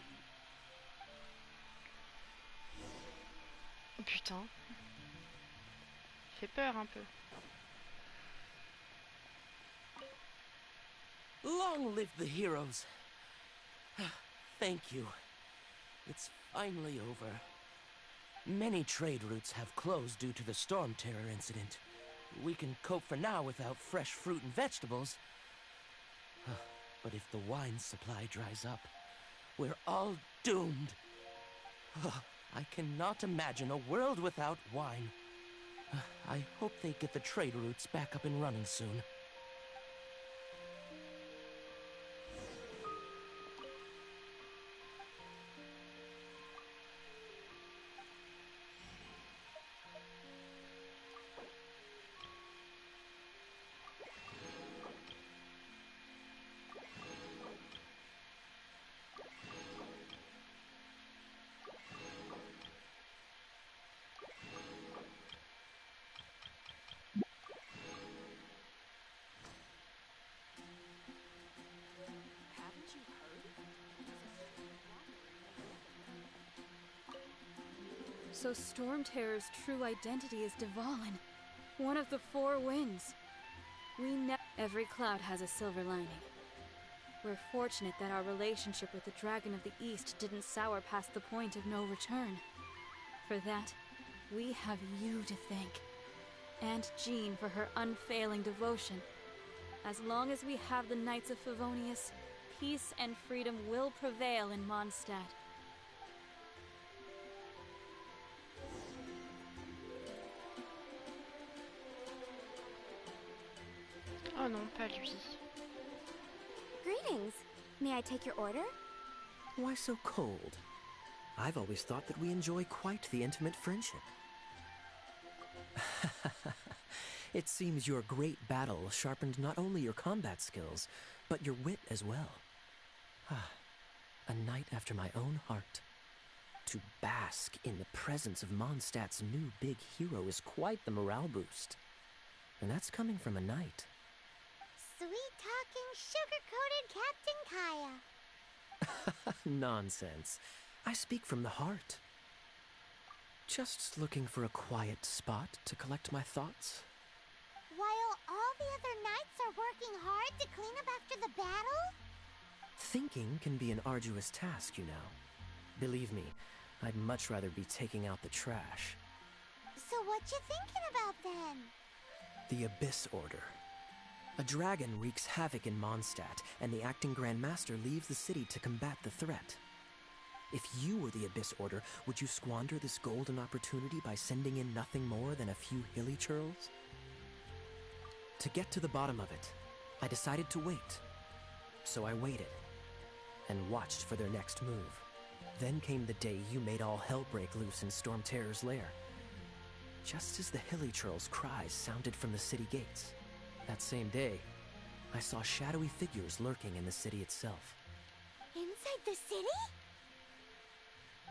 Speaker 1: Oh putain. Fait peur un peu.
Speaker 4: Long live the heroes. Thank you. It's finally over. Many trade routes have closed due to the Storm Terror incident. We can cope for now without fresh fruit and vegetables. But if the wine supply dries up, we're all doomed. I cannot imagine a world without wine. I hope they get the trade routes back up and running soon.
Speaker 10: So Storm Terror's true identity is Dvalin, one of the four winds. Every cloud has a silver lining. We're fortunate that our relationship with the Dragon of the East didn't sour past the point of no return. For that, we have you to thank. And Jean for her unfailing devotion. As long as we have the Knights of Favonius, peace and freedom will prevail in Mondstadt.
Speaker 1: Oh non, pas lui.
Speaker 2: Greetings. May I take your order?
Speaker 11: Why so cold? I've always thought that we enjoy quite the intimate friendship. It seems your great battle sharpened not only your combat skills, but your wit as well. A knight after my own heart. To bask in the presence of Mondstadt's new big hero is quite the morale boost. And that's coming from a knight.
Speaker 2: Sweet-talking, sugar-coated Captain Kaya.
Speaker 11: Nonsense. I speak from the heart. Just looking for a quiet spot to collect my thoughts.
Speaker 2: While all the other knights are working hard to clean up after the battle?
Speaker 11: Thinking can be an arduous task, you know. Believe me, I'd much rather be taking out the trash.
Speaker 2: So what you thinking about then?
Speaker 11: The Abyss Order. A dragon wreaks havoc in Mondstadt, and the acting Grand Master leaves the city to combat the threat. If you were the Abyss Order, would you squander this golden opportunity by sending in nothing more than a few hilly churls? To get to the bottom of it, I decided to wait. So I waited, and watched for their next move. Then came the day you made all hell break loose in Storm Terror's lair. Just as the hilly churls' cries sounded from the city gates. That same day, I saw shadowy figures lurking in the city itself.
Speaker 2: Inside the city?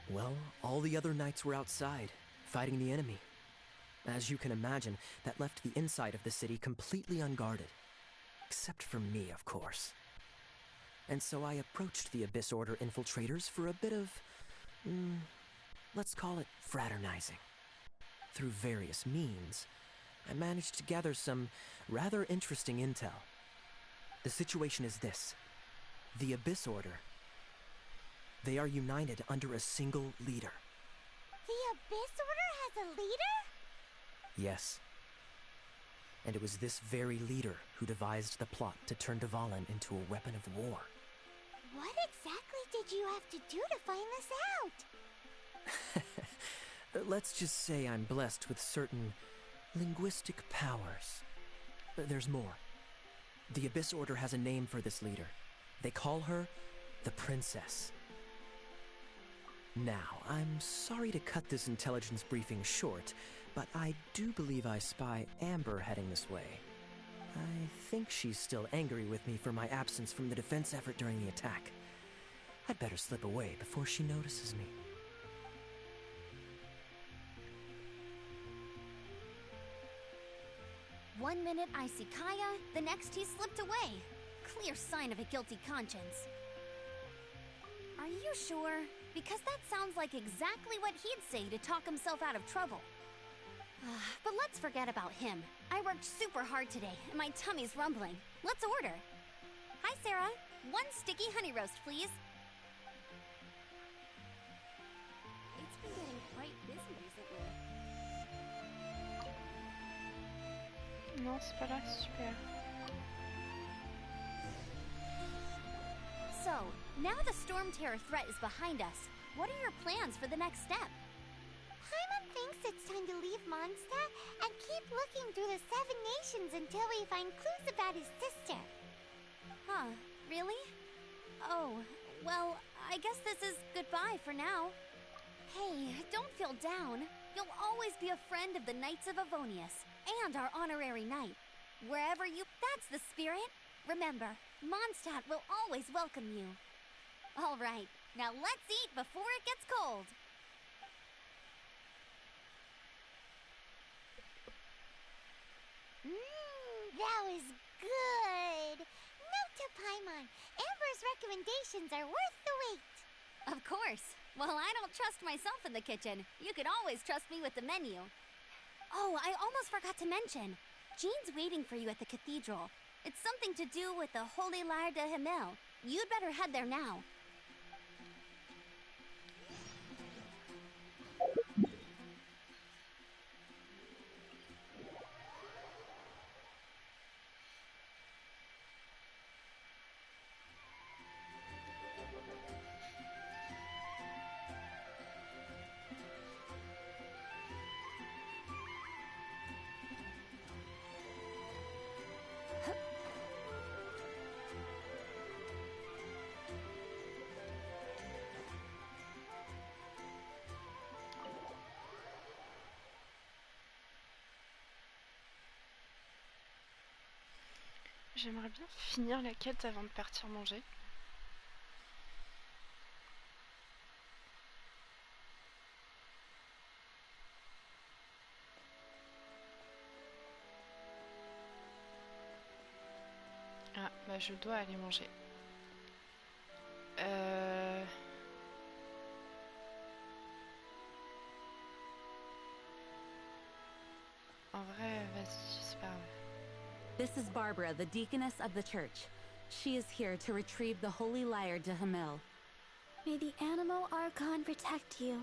Speaker 11: Well, all the other knights were outside, fighting the enemy. As you can imagine, that left the inside of the city completely unguarded. Except for me, of course. And so I approached the Abyss Order infiltrators for a bit of, let's call it fraternizing. Through various means, I managed to gather some rather interesting intel. The situation is this. The Abyss Order, they are united under a single leader.
Speaker 2: The Abyss Order has a leader?
Speaker 11: Yes. And it was this very leader who devised the plot to turn Dvalin into a weapon of war.
Speaker 2: What exactly did you have to do to find this out?
Speaker 11: Let's just say I'm blessed with certain linguistic powers. There's more. The Abyss Order has a name for this leader. They call her the Princess. Now, I'm sorry to cut this intelligence briefing short, but I do believe I spy Amber heading this way. I think she's still angry with me for my absence from the defense effort during the attack. I'd better slip away before she notices me.
Speaker 2: One minute I see Kaya, the next he slipped away. Clear sign of a guilty conscience. Are you sure? Because that sounds like exactly what he'd say to talk himself out of trouble. But let's forget about him. I worked super hard today, and my tummy's rumbling. Let's order. Hi, Sarah. One sticky honey roast, please. It's been getting quite busy recently.
Speaker 1: Non, c'est pas là, super.
Speaker 2: So, now the Storm Terror threat is behind us. What are your plans for the next step? Paimon thinks it's time to leave Mondstadt and keep looking through the 7 nations until we find clues about his sister. Huh, really? Oh, well, I guess this is goodbye for now. Hey, don't feel down. You'll always be a friend of the Knights of Avonius, and our honorary knight. Wherever you... That's the spirit! Remember, Mondstadt will always welcome you. All right, now let's eat before it gets cold. That was good. Note to Paimon, Amber's recommendations are worth the wait. Of course. Well, I don't trust myself in the kitchen. You could always trust me with the menu. Oh, I almost forgot to mention. Jean's waiting for you at the cathedral. It's something to do with the Holy Lyre de Himmel. You'd better head there now.
Speaker 1: J'aimerais bien finir la quête avant de partir manger. Ah, bah je dois aller manger. En vrai, vas-y, c'est pas grave.
Speaker 7: This is Barbara, the deaconess of the church. She is here to retrieve the Holy Lyre de Himmel.
Speaker 10: May the Animo Archon protect you.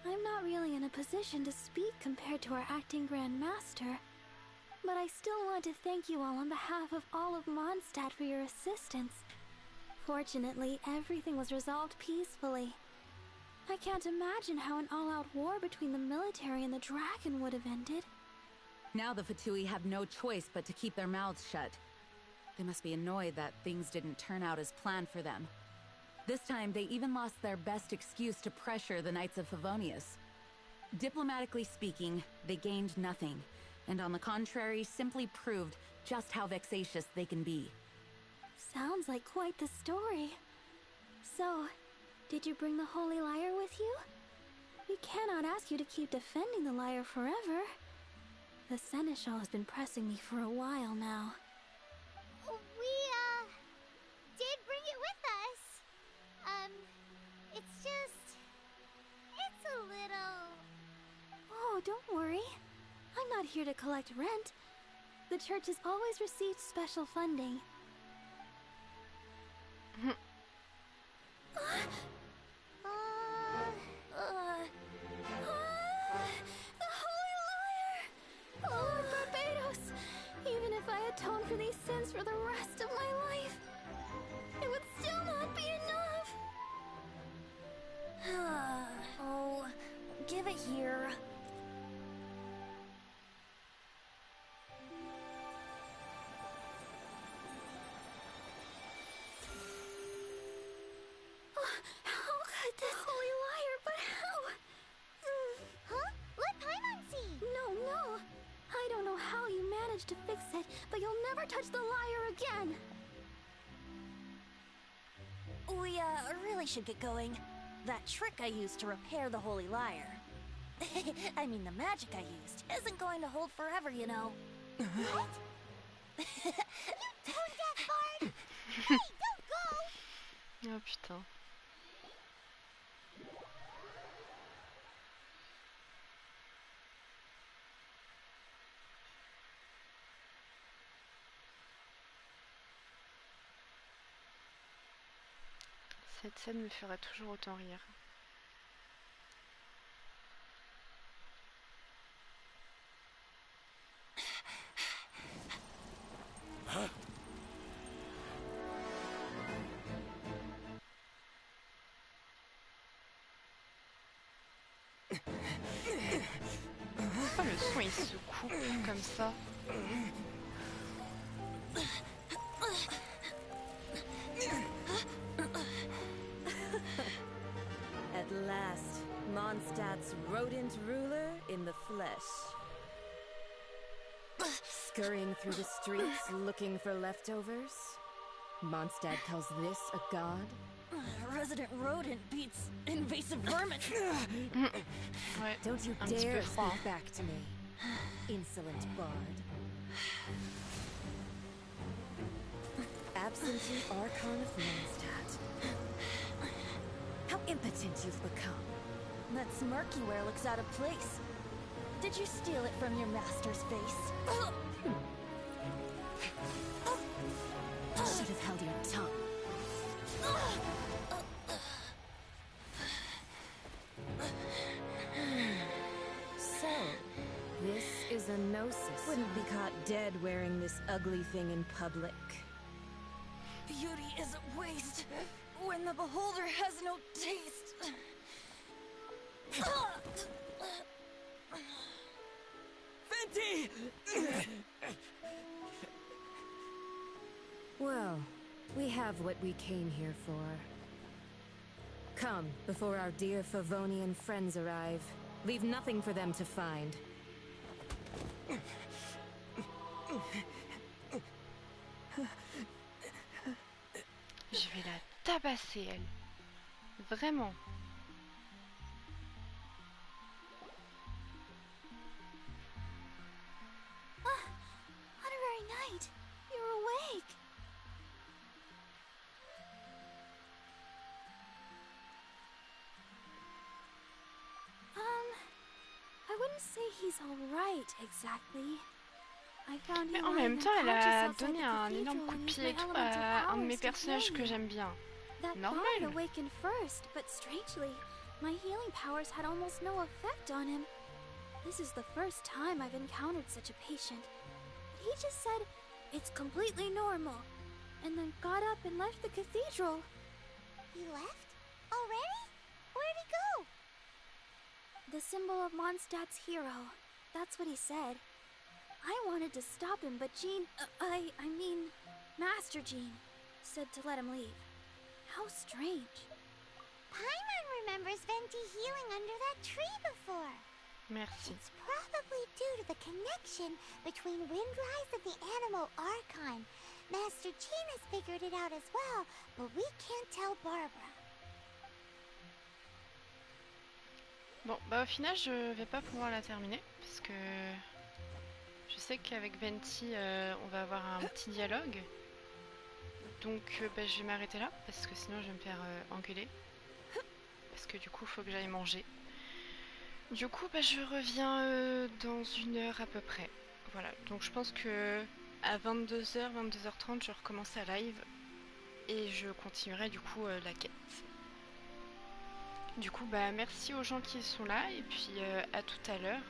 Speaker 10: I'm not really in a position to speak compared to our acting Grand Master, but I still want to thank you all on behalf of all of Mondstadt for your assistance. Fortunately, everything was resolved peacefully. I can't imagine how an all-out war between the military and the dragon would have ended.
Speaker 7: Now the Fatui have no choice but to keep their mouths shut. They must be annoyed that things didn't turn out as planned for them. This time, they even lost their best excuse to pressure the Knights of Favonius. Diplomatically speaking, they gained nothing, and on the contrary, simply proved just how vexatious they can be.
Speaker 10: Sounds like quite the story. So, did you bring the Holy Lyre with you? We cannot ask you to keep defending the lyre forever. The Seneschal has been pressing me for a while now.
Speaker 2: We, did bring
Speaker 10: here to collect rent. The church has always received special funding. The Holy Liar! Lord Barbados! Even if I atone for these sins for the rest of my life, it would still not be enough!
Speaker 6: Oh, give it here.
Speaker 10: How could this Holy Liar, but how?
Speaker 2: Huh? Let Paimon see!
Speaker 10: No. I don't know how you managed to fix it, but you'll never touch the liar again.
Speaker 6: We, really should get going. That trick I used to repair the Holy Liar. I mean, the magic I used isn't going to hold forever, you know.
Speaker 2: What? You tone-deaf bard! Hey, don't go!
Speaker 1: Oh putain. Cette scène me fera toujours autant rire. Pourquoi le son il se coupe comme ça?
Speaker 12: At last, Mondstadt's rodent ruler in the flesh. Scurrying through the streets looking for leftovers? Mondstadt calls this a god?
Speaker 6: Resident rodent beats invasive vermin.
Speaker 1: Ouais,
Speaker 12: Don't you
Speaker 1: un petit
Speaker 12: dare
Speaker 1: peu froid.
Speaker 12: speak back to me, insolent bard. Absentee Archon of Mondstadt. How impotent you've become.
Speaker 6: That smirk you wear looks out of place. Did you steal it from your master's face?
Speaker 12: Should have held your tongue. So, this is a gnosis. Wouldn't be caught dead wearing this ugly thing in public.
Speaker 6: Beauty is a waste when the beholder has no taste.
Speaker 4: Venti!
Speaker 12: Well, we have what we came here for. Come, before our dear Favonian friends arrive. Leave nothing for them to find.
Speaker 1: Je vais la tabasser, elle. Vraiment.
Speaker 10: Honorary Knight, you're awake. I wouldn't say he's alright exactly. I found
Speaker 1: Mais
Speaker 10: him
Speaker 1: en
Speaker 10: lying
Speaker 1: même temps, elle
Speaker 10: unconscious
Speaker 1: a
Speaker 10: outside
Speaker 1: donné
Speaker 10: the
Speaker 1: un
Speaker 10: cathedral
Speaker 1: énorme coup de
Speaker 10: and used
Speaker 1: pied
Speaker 10: my
Speaker 1: et tout
Speaker 10: elemental
Speaker 1: à un de mes
Speaker 10: powers to
Speaker 1: personnages
Speaker 10: heal
Speaker 1: que
Speaker 10: you.
Speaker 1: j'aime bien.
Speaker 10: That
Speaker 1: Normal.
Speaker 10: bard awakened first, but strangely, my healing powers had almost no effect on him. This is the first time I've encountered such a patient. He just said, it's completely normal, and then got up and left the cathedral.
Speaker 2: He left? Already? Where'd he go?
Speaker 10: The symbol of Mondstadt's hero. That's what he said. I wanted to stop him, but Jean, I mean, Master Jean, said to let him leave. How strange.
Speaker 2: Paimon remembers Venti healing under that tree before.
Speaker 1: Merci.
Speaker 2: It's probably due to the connection between Windrise and the Animal Archon. Master Jean has figured it out as well, but we can't tell Barbara.
Speaker 1: Bon, bah au final, je vais pas pouvoir la terminer parce que je sais qu'avec Venti, on va avoir un petit dialogue. Donc, bah, je vais m'arrêter là parce que sinon, je vais me faire engueuler. Parce que du coup, il faut que j'aille manger. Du coup, bah, je reviens dans 1 heure à peu près. Voilà, donc je pense que à 22h, 22h30, je recommence à live et je continuerai du coup la quête. Du coup, bah merci aux gens qui sont là et puis à tout à l'heure.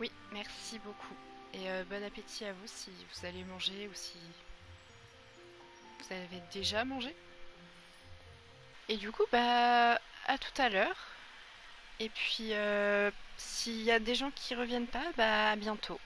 Speaker 1: Oui, merci beaucoup. Et bon appétit à vous si vous allez manger ou si vous avez déjà mangé. Et du coup, bah à tout à l'heure. Et puis s'il y a des gens qui reviennent pas, bah à bientôt.